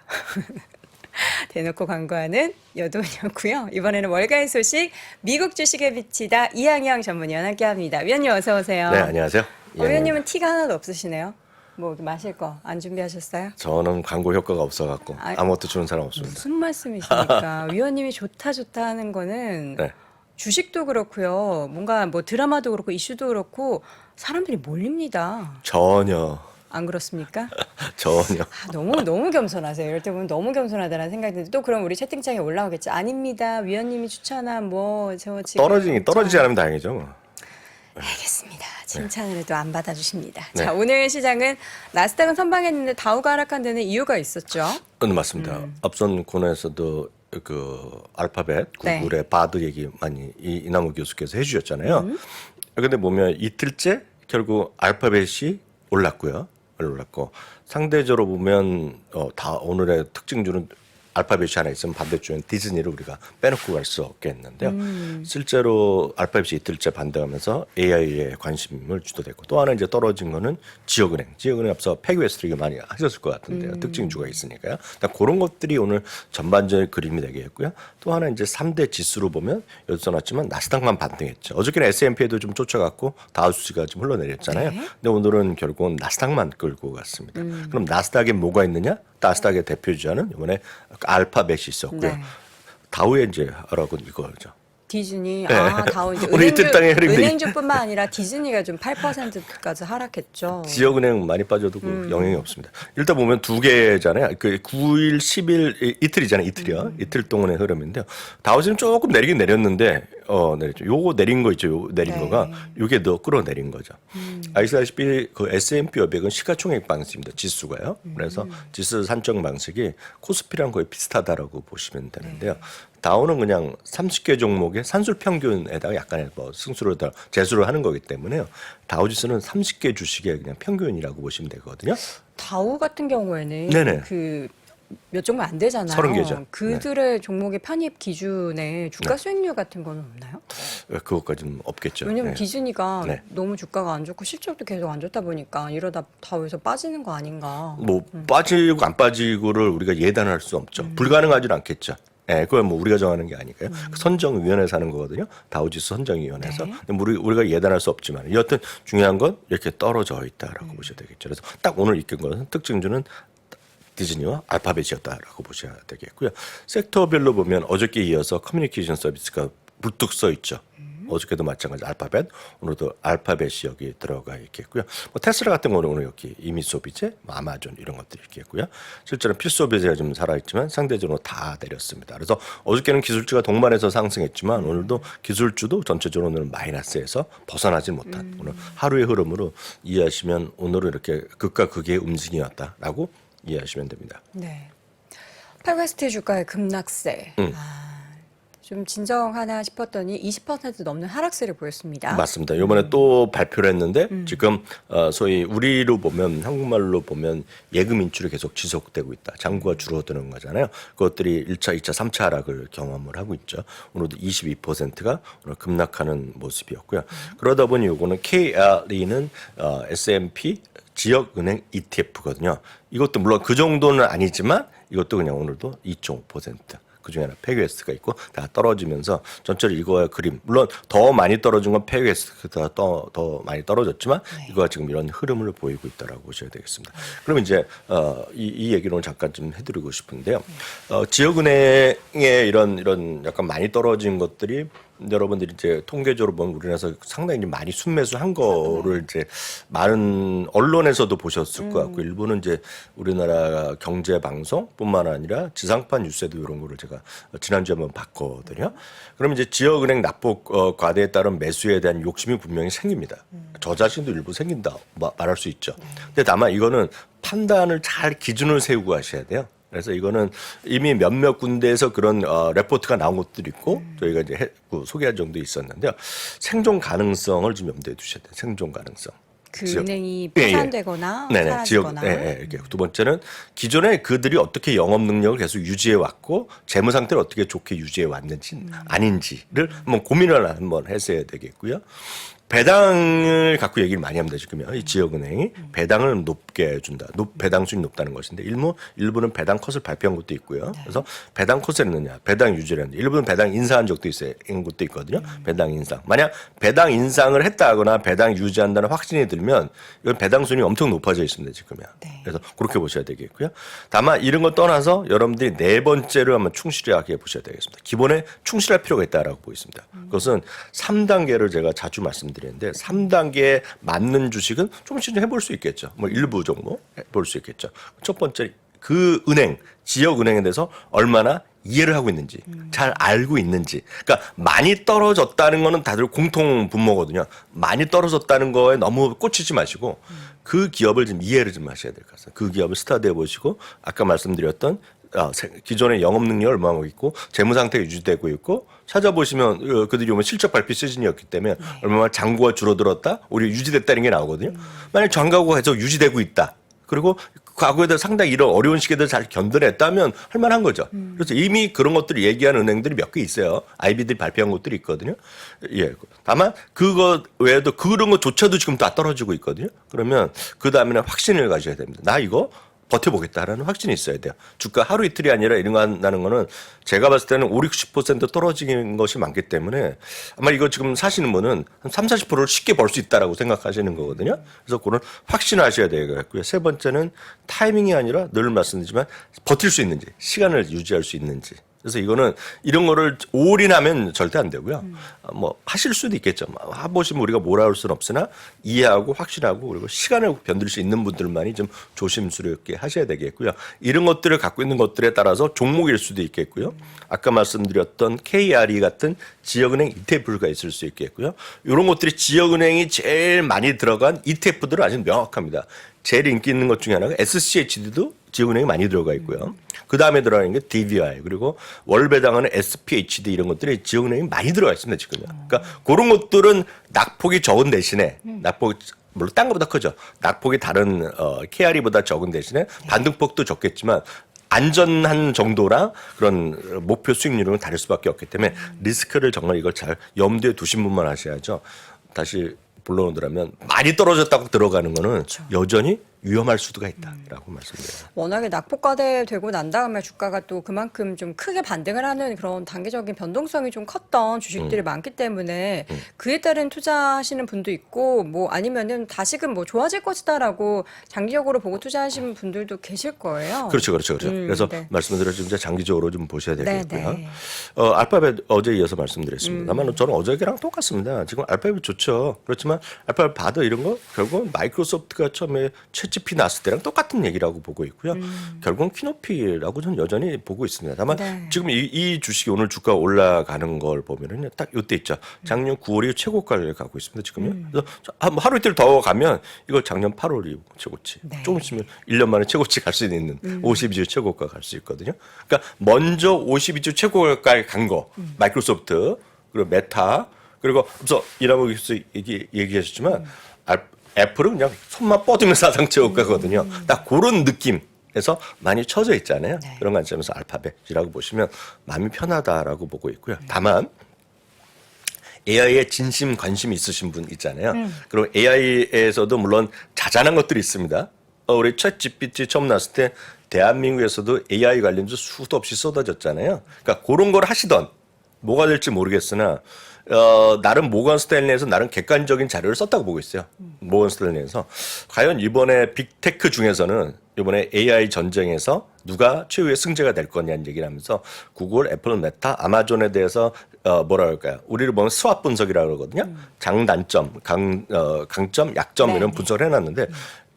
대놓고 광고하는 여돈이었고요. 이번에는 월가의 소식 미국 주식에 비치다 이항영 전문위원 함께합니다. 위원님 어서 오세요. 네, 안녕하세요. 위원님은 티가 하나도 없으시네요. 뭐 마실 거 안 준비하셨어요? 저는 광고 효과가 없어갖고 아, 아무것도 주는 사람 없습니다. 무슨 말씀이십니까? 위원님이 좋다 하는 거는 네. 주식도 그렇고요. 뭔가 뭐 드라마도 그렇고 이슈도 그렇고 사람들이 몰립니다. 전혀 안 그렇습니까? 전혀. 너무 겸손하세요. 이럴 때 보면 너무 겸손하다는 생각이 드는데 또 그럼 우리 채팅창에 올라오겠죠. 아닙니다. 위원님이 추천한 뭐 저 지금 떨어지지 않으면 다행이죠. 뭐. 알겠습니다. 칭찬을 해도 안 받아주십니다. 네. 자, 오늘 시장은 나스닥은 선방했는데 다우가 하락한 데는 이유가 있었죠. 맞습니다. 앞선 코너에서도 그 알파벳, 네. 구글의 바드 얘기 많이 이남우 교수께서 해주셨잖아요. 근데 보면 이틀째 결국 알파벳이 올랐고요. 올랐고 상대적으로 보면 다 오늘의 특징주는 알파벳이 하나 있으면 반대쪽엔 디즈니를 우리가 빼놓고 갈 수 없겠는데요. 실제로 알파벳이 이틀째 반등하면서 AI에 관심을 주도됐고 또 하나 이제 떨어진 거는 지역은행 앞서 패기웨스트리가 많이 하셨을 것 같은데요. 특징주가 있으니까요. 그런 것들이 오늘 전반적인 그림이 되겠고요. 또 하나 이제 3대 지수로 보면 여기서 나왔지만 나스닥만 반등했죠. 어저께는 S&P에도 좀 쫓아갔고 다우지수가 좀 흘러내렸잖아요. 네. 근데 오늘은 결국은 나스닥만 끌고 갔습니다. 그럼 나스닥에 뭐가 있느냐? 나스닥의 대표주자는 이번에 알파벳이 있었고요. 네. 다우에 이제 하라고 이거죠. 디즈니, 네. 다우 이제 우리 이틀 땅의 흐름이- 은행주뿐만 아니라 디즈니가 좀 8%까지 하락했죠. 지역은행 많이 빠져도 그 영향이 없습니다. 일단 보면 두 개잖아요. 그 9일, 10일 이틀이잖아요. 이틀이요. 이틀 동안의 흐름인데요. 다우지는 조금 내리긴 내렸는데 내렸죠. 요거 내린 거 있죠. 요 내린 네. 거가 요게 더 끌어내린 거죠. 아시다시피 그 S&P 500은 시가총액 방식입니다. 지수가요. 그래서 지수 산정 방식이 코스피랑 거의 비슷하다라고 보시면 되는데요. 다우는 그냥 30개 종목의 산술 평균에다가 약간의 뭐 승수를 더 재수를 하는 거기 때문에요. 다우지수는 30개 주식의 그냥 평균이라고 보시면 되거든요. 다우 같은 경우에는 네네. 그 몇 종목 안 되잖아요. 30개죠. 그들의 종목의 편입 기준에 주가 수익률 같은 건 없나요? 그것까지는 없겠죠. 왜냐면 네. 기준이가 네. 너무 주가가 안 좋고 실적도 계속 안 좋다 보니까 이러다 다우에서 빠지는 거 아닌가. 뭐 빠지고 안 빠지고를 우리가 예단할 수 없죠. 불가능하지는 않겠죠. 예, 그건 뭐 우리가 정하는 게 아니고요. 그 선정위원회에서 하는 거거든요. 다우지수 선정위원회에서. 네. 근데 우리가 예단할 수 없지만 여하튼 중요한 건 이렇게 떨어져 있다라고 보셔야 되겠죠. 그래서 딱 오늘 익힌 것은 특징주는 디즈니와 알파벳이었다라고 보셔야 되겠고요. 섹터별로 보면 어저께 이어서 커뮤니케이션 서비스가 불뚝 써 있죠. 어저께도 마찬가지 알파벳, 오늘도 알파벳이 여기 들어가 있겠고요. 뭐 테슬라 같은 경우는 오늘 여기 이미소비재, 뭐 아마존 이런 것들이 있겠고요. 실제로 필소비재가 좀 살아있지만 상대적으로 다 내렸습니다. 그래서 어저께는 기술주가 동반해서 상승했지만 오늘도 기술주도 전체적으로는 마이너스에서 벗어나지 못한 오늘 하루의 흐름으로 이해하시면 오늘은 이렇게 극과 극의 움직임이었다라고 이해하시면 됩니다. 네. 팔웨스트 주가의 급락세. 좀 진정하나 싶었더니 20% 넘는 하락세를 보였습니다. 맞습니다. 이번에 또 발표를 했는데 지금 소위 우리로 보면 한국말로 보면 예금 인출이 계속 지속되고 있다. 잔고가 줄어드는 거잖아요. 그것들이 1차, 2차, 3차 하락을 경험을 하고 있죠. 오늘도 22%가 오늘 급락하는 모습이었고요. 그러다 보니 요거는 KRE는 S&P 지역은행 ETF거든요. 이것도 물론 그 정도는 아니지만 이것도 그냥 오늘도 2.5%. 그중에 하나 페그웨스트가 있고 다 떨어지면서 전체로 이거의 그림 물론 더 많이 떨어진 건 페그웨스트가 더 많이 떨어졌지만 이거가 지금 이런 흐름을 보이고 있다라고 보셔야 되겠습니다. 그럼 이제 이 얘기를 잠깐 좀 해드리고 싶은데요. 지역은행의 이런 약간 많이 떨어진 것들이 여러분들이 이제 통계적으로 보면 우리나라에서 상당히 많이 순매수한 거를 이제 많은 언론에서도 보셨을 것 같고 일부는 이제 우리나라 경제 방송뿐만 아니라 지상파 뉴스에도 이런 거를 제가 지난주에 한번 봤거든요. 그러면 이제 지역은행 납부 과대에 따른 매수에 대한 욕심이 분명히 생깁니다. 저 자신도 일부 생긴다 말할 수 있죠. 근데 다만 이거는 판단을 잘 기준을 세우고 하셔야 돼요. 그래서 이거는 이미 몇몇 군데에서 그런 레포트가 나온 것들이 있고 저희가 이제 소개한 정도 있었는데요. 생존 가능성을 좀 염두에 두셔야 돼요. 생존 가능성. 그 지역. 은행이 예, 예. 파산되거나 네네, 사라지거나. 이렇게. 두 번째는 기존에 그들이 어떻게 영업 능력을 계속 유지해 왔고 재무 상태를 어떻게 좋게 유지해 왔는지 아닌지를 한번 고민을 한번 했어야 되겠고요. 배당을 갖고 얘기를 많이 합니다. 지금요. 이 지역은행이 배당을 높게 준다. 배당 수익이 높다는 것인데 일부는 배당 컷을 발표한 것도 있고요. 그래서 배당 컷을 했느냐, 배당 유지를 했느냐. 일부는 배당 인상한 적도 있어요. 것도 있거든요. 배당 인상. 만약 배당 인상을 했다거나 배당 유지한다는 확신이 들면 이건 배당 수익이 엄청 높아져 있습니다. 지금요. 네. 그래서 그렇게 보셔야 되겠고요. 다만 이런 거 떠나서 여러분들이 네 번째로 한번 충실하게 보셔야 되겠습니다. 기본에 충실할 필요가 있다라고 보겠습니다. 그것은 3단계를 제가 자주 말씀드리는데 3단계에 맞는 주식은 조금씩 좀 해볼 수 있겠죠. 뭐 일부 정도 해볼 수 있겠죠. 첫 번째 그 은행, 지역 은행에 대해서 얼마나 이해를 하고 있는지, 잘 알고 있는지. 그러니까 많이 떨어졌다는 거는 다들 공통 분모거든요. 많이 떨어졌다는 거에 너무 꽂히지 마시고 그 기업을 좀 이해를 좀 하셔야 될 것 같습니다. 그 기업을 스타디해 보시고 아까 말씀드렸던 기존의 영업 능력이 얼마나 있고 재무 상태가 유지되고 있고 찾아보시면 그들이 오면 실적 발표 시즌이었기 때문에 얼마나 잔고가 줄어들었다, 오히려 유지됐다는 게 나오거든요. 만약 잔고가 계속 유지되고 있다. 그리고 과거에도 상당히 이런 어려운 시기들 잘 견뎌냈다면 할 만한 거죠. 그래서 이미 그런 것들을 얘기하는 은행들이 몇 개 있어요. IB들이 발표한 것들이 있거든요. 예. 다만 그거 외에도 그런 것조차도 지금 다 떨어지고 있거든요. 그러면 그 다음에는 확신을 가져야 됩니다. 나 이거 버텨보겠다라는 확신이 있어야 돼요. 주가 하루 이틀이 아니라 이런 거 한다는 거는 제가 봤을 때는 5, 60% 떨어지는 것이 많기 때문에 아마 이거 지금 사시는 분은 한 3, 40%를 쉽게 벌 수 있다라고 생각하시는 거거든요. 그래서 그런 확신을 하셔야 되겠고요. 세 번째는 타이밍이 아니라 늘 말씀드리지만 버틸 수 있는지, 시간을 유지할 수 있는지. 그래서 이거는 이런 거를 올인하면 절대 안 되고요. 뭐 하실 수도 있겠죠. 해보시면 우리가 뭐라 할 수는 없으나 이해하고 확신하고 그리고 시간을 견딜 수 있는 분들만이 좀 조심스럽게 하셔야 되겠고요. 이런 것들을 갖고 있는 것들에 따라서 종목일 수도 있겠고요. 아까 말씀드렸던 KRE 같은 지역은행 ETF가 있을 수 있겠고요. 이런 것들이 지역은행이 제일 많이 들어간 ETF들은 아주 명확합니다. 제일 인기 있는 것 중에 하나가 SCHD도 지역은행이 많이 들어가 있고요. 그 다음에 들어가는 게 DVI 그리고 월배당하는 SPHD 이런 것들이 지역은행이 많이 들어가 있습니다 지금요. 그러니까 그런 것들은 낙폭이 적은 대신에 낙폭이 물론 딴 것보다 크죠. 낙폭이 다른 KRE보다 적은 대신에 반등폭도 적겠지만 안전한 정도랑 그런 목표 수익률은 다를 수밖에 없기 때문에 리스크를 정말 이걸 잘 염두에 두신 분만 하셔야죠. 다시 본론으로 많이 떨어졌다고 들어가는 거는 그렇죠. 여전히 위험할 수도가 있다라고 말씀드려요. 워낙에 낙폭과대되고 난 다음에 주가가 또 그만큼 좀 크게 반등을 하는 그런 단기적인 변동성이 좀 컸던 주식들이 많기 때문에 그에 따른 투자하시는 분도 있고 뭐 아니면은 다시금 뭐 좋아질 것이다라고 장기적으로 보고 투자하시는 분들도 계실 거예요. 그렇죠. 그래서 네. 말씀드린 좀 장기적으로 좀 보셔야 되겠고요. 네. 알파벳 어제 이어서 말씀드렸습니다. 다만 저는 어저께랑 똑같습니다. 지금 알파벳 좋죠. 그렇지만 알파벳 바드 이런 거 결국은 마이크로소프트가 처음에 GP 나왔을 때랑 똑같은 얘기라고 보고 있고요. 결국은 키높이라고 저는 여전히 보고 있습니다. 다만 네. 지금 이 주식이 오늘 주가 올라가는 걸 보면은 딱 이때 있죠. 작년 9월이 최고가를 가고 있습니다. 지금요. 그래서 하루 이틀 더 가면 이거 작년 8월이 최고치. 네. 조금 있으면 1년 만에 최고치 갈 수 있는 52주 최고가 갈 수 있거든요. 그러니까 먼저 52주 최고가에 간 거 마이크로소프트 그리고 메타 그리고 그래서 이라고 얘기하셨지만 애플은 그냥 손만 뻗으면 사상 최고가거든요. 딱 그런 느낌에서 많이 쳐져 있잖아요. 네. 그런 관점에서 알파벳이라고 보시면 마음이 편하다라고 보고 있고요. 다만 AI에 진심 관심이 있으신 분 있잖아요. 그리고 AI에서도 물론 자잘한 것들이 있습니다. 우리 챗 GPT 처음 나왔을 때 대한민국에서도 AI 관련주 수도 없이 쏟아졌잖아요. 그러니까 그런 걸 하시던 뭐가 될지 모르겠으나 나름 모건 스탠리에서 나름 객관적인 자료를 썼다고 보고 있어요. 모건 스탠리에서 과연 이번에 빅테크 중에서는 이번에 AI 전쟁에서 누가 최후의 승자가 될 거냐는 얘기를 하면서 구글, 애플, 메타, 아마존에 대해서 뭐라 할까요? 우리를 보면 스왑 분석이라고 그러거든요. 장단점, 강점, 약점 이런 분석을 해놨는데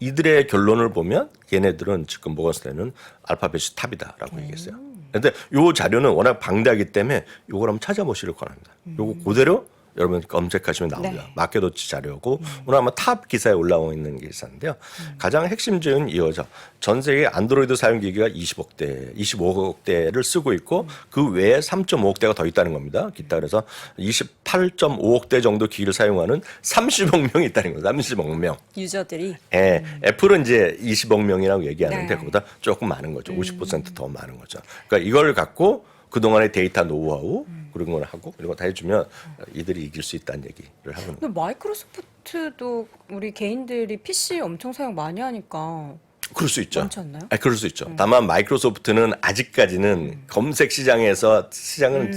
이들의 결론을 보면 얘네들은 지금 모건 스탠리는 알파벳이 탑이다라고 얘기했어요. 근데 요 자료는 워낙 방대하기 때문에 요걸 한번 찾아보시길 권합니다. 요거 그대로 여러분 검색하시면 나옵니다. 네. 마켓워치 자료고 오늘 아마 탑 기사에 올라와 있는 기사인데요. 가장 핵심적인 이거죠. 전 세계 안드로이드 사용 기기가 25억 대를 쓰고 있고 그 외에 3.5억 대가 더 있다는 겁니다. 기타 그래서 28.5억 대 정도 기기를 사용하는 30억 명이 있다는 거죠. 30억 명. 유저들이. 예, 애플은 이제 20억 명이라고 얘기하는데 네. 그보다 조금 많은 거죠. 50%더 많은 거죠. 그러니까 이걸 갖고 그동안의 데이터 노하우 그런 걸 하고 그리고 다 해주면 이들이 이길 수 있다는 얘기를 하는 거예요. 근데 마이크로소프트도 우리 개인들이 PC 엄청 사용 많이 하니까 그럴 수 있죠. 많지 않나요? 그럴 수 있죠. 다만 마이크로소프트는 아직까지는 검색 시장에서 시장은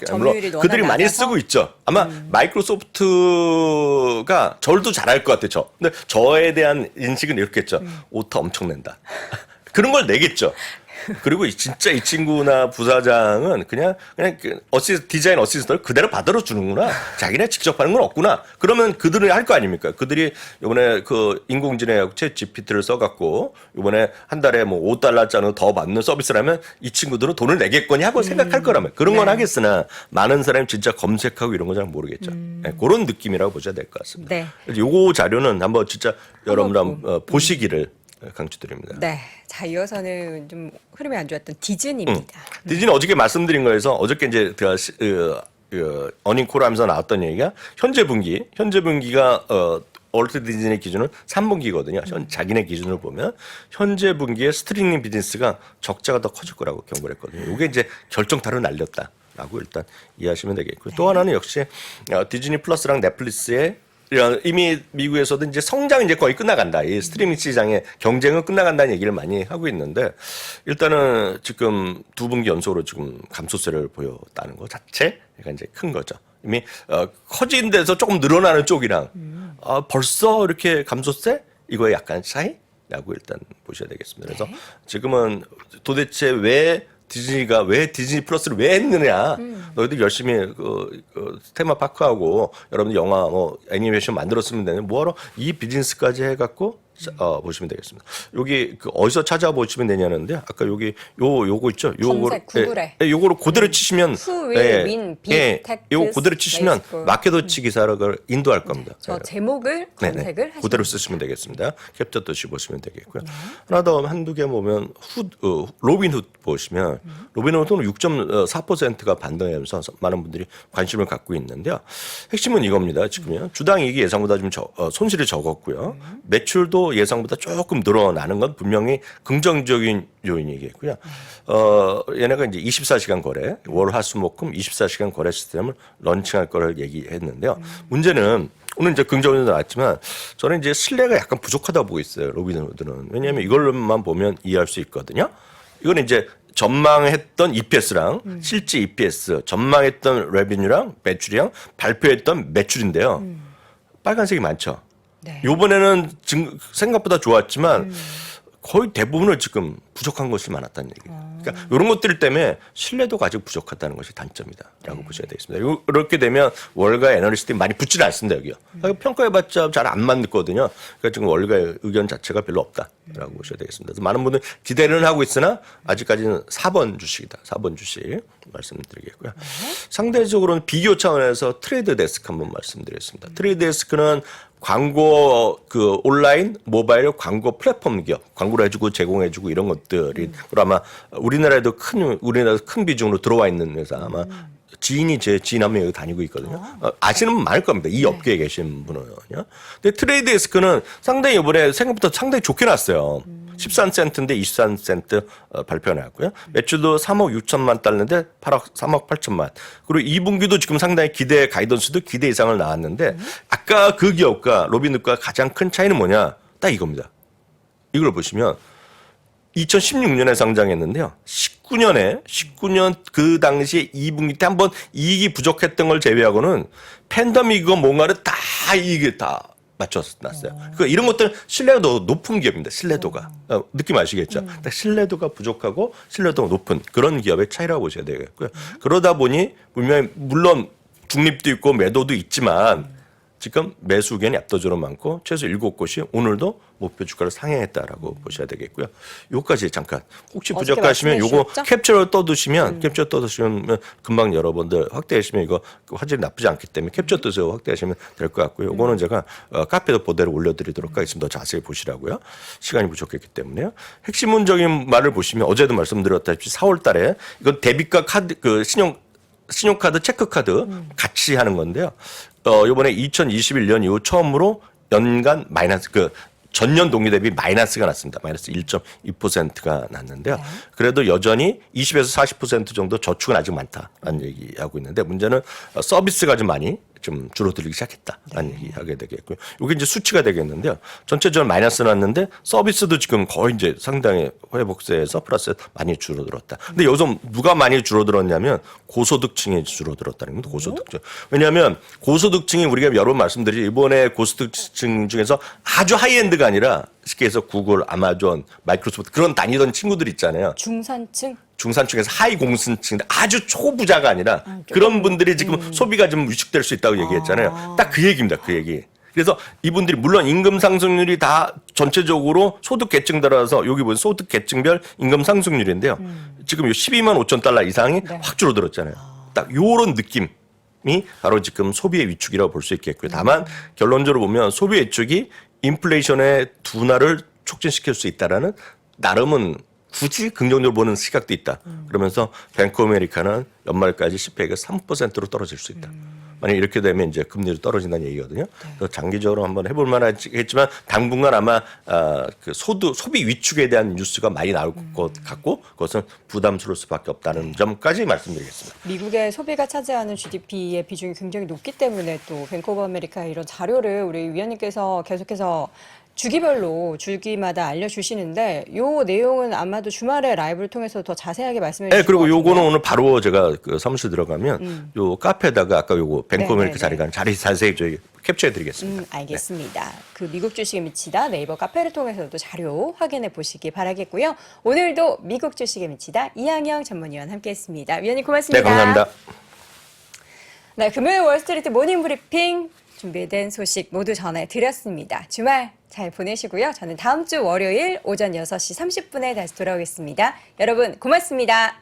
점유율이 물론 그들이 워낙 많이 낮아서? 쓰고 있죠. 아마 마이크로소프트가 저를 더 잘할 것 같아요. 근데 저에 대한 인식은 이렇겠죠. 오타 엄청 낸다. 그런 걸 내겠죠. 그리고 진짜 이 친구나 부사장은 그냥 디자인 어시스턴을 그대로 받아 주는구나. 자기네 직접 하는 건 없구나. 그러면 그들은 할 거 아닙니까? 그들이 이번에 그 인공지능 챗 GPT를 써갖고 이번에 한 달에 뭐 $5짜리 더 받는 서비스라면 이 친구들은 돈을 내겠거니 하고 생각할 거라면 그런 건 하겠으나 많은 사람이 진짜 검색하고 이런 건 잘 모르겠죠. 네, 그런 느낌이라고 보셔야 될 것 같습니다. 네. 요거 자료는 한번 진짜 여러분 한번 보시기를 강추드립니다. 네. 자, 이어서는 좀 흐름이 안 좋았던 디즈니입니다. 디즈니 어저께 말씀드린 거에서 어저께 이제 어닝콜 하면서 나왔던 얘기가 현재 분기가 월트 디즈니 기준은 3분기거든요. 자기네 기준으로 보면 현재 분기에 스트리밍 비즈니스가 적자가 더 커질 거라고 경고를 했거든요. 이게 이제 결정타로 날렸다라고 일단 이해하시면 되겠고요. 또 하나는 역시 디즈니 플러스랑 넷플릭스의 이미 미국에서도 이제 성장이 이제 거의 끝나간다. 이 스트리밍 시장의 경쟁은 끝나간다는 얘기를 많이 하고 있는데 일단은 지금 두 분기 연속으로 지금 감소세를 보였다는 것 자체가 이제 큰 거죠. 이미 커진 데서 조금 늘어나는 쪽이랑 벌써 이렇게 감소세? 이거에 약간 차이라고 일단 보셔야 되겠습니다. 그래서 지금은 도대체 왜 디즈니가 왜 디즈니 플러스를 왜 했느냐. 너희들 열심히 테마파크하고 여러분들 영화 뭐 애니메이션 만들었으면 되는데 뭐하러 이 비즈니스까지 해갖고 보시면 되겠습니다. 여기 어디서 찾아보시면 되냐는데 아까 여기 요거 있죠. 검색 구글에. 요거를 그대로 치시면 Who will win big tech 요거 그대로 치시면 baseball. 마켓워치 기사를 인도할 겁니다. 저 제목을 검색을 하시면 그대로 쓰시면 되겠습니다. 캡처 뜨시 보시면 되겠고요. 하나 더 한두 개 보면 로빈훗 보시면 로빈훗은 6.4%가 반등하면서 많은 분들이 관심을 갖고 있는데요. 핵심은 이겁니다. 지금요. 주당 이익이 예상보다 좀 손실이 적었고요. 매출도 예상보다 조금 늘어나는 건 분명히 긍정적인 요인이겠고요. 얘네가 이제 24시간 거래, 월, 화, 수, 목, 금 24시간 거래 시스템을 런칭할 거를 얘기했는데요. 문제는 오늘 이제 긍정적으로 나왔지만 저는 이제 신뢰가 약간 부족하다고 보고 있어요. 로빈후드는. 왜냐하면 이걸로만 보면 이해할 수 있거든요. 이거는 이제 전망했던 EPS랑 실제 EPS, 전망했던 레비뉴랑 매출이랑 발표했던 매출인데요. 빨간색이 많죠. 네. 요번에는 생각보다 좋았지만 거의 대부분을 지금 부족한 것이 많았다는 얘기예요. 그러니까 이런 것들 때문에 신뢰도가 아직 부족하다는 것이 단점이다라고 보셔야 되겠습니다. 이렇게 되면 월가 애널리스트들이 많이 붙지는 않습니다. 여기요. 평가해봤자 잘 안 맞거든요. 그러니까 지금 월가 의견 자체가 별로 없다라고 보셔야 되겠습니다. 그래서 많은 분들 기대는 하고 있으나 아직까지는 4번 주식이다. 4번 주식 말씀드리겠고요. 상대적으로는 비교 차원에서 트레이드 데스크 한번 말씀드리겠습니다. 트레이드 데스크는 광고 온라인 모바일 광고 플랫폼 기업 광고를 해주고 제공해주고 이런 것들이 그리고 아마 우리나라에도 큰 비중으로 들어와 있는 회사 아마 지인이 제 지인 한 명이 여기 다니고 있거든요. 아시는 분 많을 겁니다. 이 업계에 계신 분은요. 근데 트레이드 데스크는 상당히 이번에 생각보다 상당히 좋게 났어요. 13센트인데 23센트 발표가 나왔고요. 매출도 3억 6천만 달러인데 3억 8천만. 그리고 2분기도 지금 상당히 기대 가이던스도 기대 이상을 나왔는데 아까 그 기업과 로빈훗과 가장 큰 차이는 뭐냐? 딱 이겁니다. 이걸 보시면 2016년에 상장했는데요. 19년 그 당시에 2분기 때 한번 이익이 부족했던 걸 제외하고는 팬데믹이고 뭔가를 다 이익이 다 맞춰놨어요. 그러니까 이런 것들은 신뢰가 더 높은 기업입니다. 신뢰도가. 느낌 아시겠죠? 신뢰도가 부족하고 신뢰도가 높은 그런 기업의 차이라고 보셔야 되겠고요. 그러다 보니 분명히 물론 중립도 있고 매도도 있지만 지금 매수 의견이 압도적으로 많고 최소 7곳이 오늘도 목표 주가를 상향했다라고 보셔야 되겠고요. 요까지 잠깐 혹시 부족하시면 요거 캡처를 떠두시면 금방 여러분들 확대하시면 이거 화질이 나쁘지 않기 때문에 캡처 떠서 확대하시면 될 것 같고요. 요거는 제가 카페도 그대로 올려드리도록 하겠습니다. 더 자세히 보시라고요. 시간이 부족했기 때문에요. 핵심적인 말을 보시면 어제도 말씀드렸다시피 4월 달에 이건 데비트과 카드 신용카드, 체크카드 같이 하는 건데요. 이번에 2021년 이후 처음으로 연간 마이너스 전년 동기 대비 마이너스가 났습니다. 마이너스 1.2%가 났는데요. 그래도 여전히 20에서 40% 정도 저축은 아직 많다라는 얘기하고 있는데 문제는 서비스가 좀 많이 좀 줄어들기 시작했다라는 얘기하게 되겠고요. 이게 이제 수치가 되겠는데요. 전체적으로 마이너스 났는데 서비스도 지금 거의 이제 상당히 회복세에서 플러스 많이 줄어들었다. 근데 여기서 누가 많이 줄어들었냐면 고소득층이 줄어들었다는 겁니다. 고소득층. 왜냐하면 고소득층이 우리가 여러 번 말씀드리지 이번에 고소득층 중에서 아주 하이엔드가 아니라 쉽게 해서 구글, 아마존, 마이크로소프트 그런 다니던 친구들 있잖아요. 중산층에서 하이 공순층인데 아주 초부자가 아니라 그런 분들이 지금 소비가 좀 위축될 수 있다고 얘기했잖아요. 딱 그 얘기입니다. 그 얘기. 그래서 이분들이 물론 임금 상승률이 다 전체적으로 소득 계층 따라서 여기 보면 소득 계층별 임금 상승률인데요. 지금 12만 5천 달러 이상이 확 줄어들었잖아요. 딱 요런 느낌이 바로 지금 소비의 위축이라고 볼 수 있겠고요. 다만 결론적으로 보면 소비 위축이 인플레이션의 둔화를 촉진시킬 수 있다라는 나름은 굳이 긍정적으로 보는 시각도 있다. 그러면서 뱅크 오브 아메리카는 연말까지 10%가 3%로 떨어질 수 있다. 만약 이렇게 되면 이제 금리도 떨어진다는 얘기거든요. 그래서 장기적으로 한번 해볼 만하겠지만 당분간 아마 소비 위축에 대한 뉴스가 많이 나올 것 같고 그것은 부담스러울 수밖에 없다는 점까지 말씀드리겠습니다. 미국의 소비가 차지하는 GDP의 비중이 굉장히 높기 때문에 또 뱅크 오브 아메리카 이런 자료를 우리 위원님께서 계속해서 주기마다 알려주시는데 요 내용은 아마도 주말에 라이브를 통해서 더 자세하게 말씀해 주실 것 그리고 같은데요. 요거는 오늘 바로 제가 사무실 들어가면 요 카페에다가 아까 요거 뱅크 오브 아메리카 자리가 자세히 저희 캡처해드리겠습니다. 알겠습니다. 그 미국 주식에 미치다 네이버 카페를 통해서도 자료 확인해 보시기 바라겠고요. 오늘도 미국 주식에 미치다 이항영 전문위원 함께했습니다. 위원님 고맙습니다. 네, 감사합니다. 네, 금요일 월스트리트 모닝 브리핑 준비된 소식 모두 전해드렸습니다. 주말 잘 보내시고요. 저는 다음 주 월요일 오전 6시 30분에 다시 돌아오겠습니다. 여러분 고맙습니다.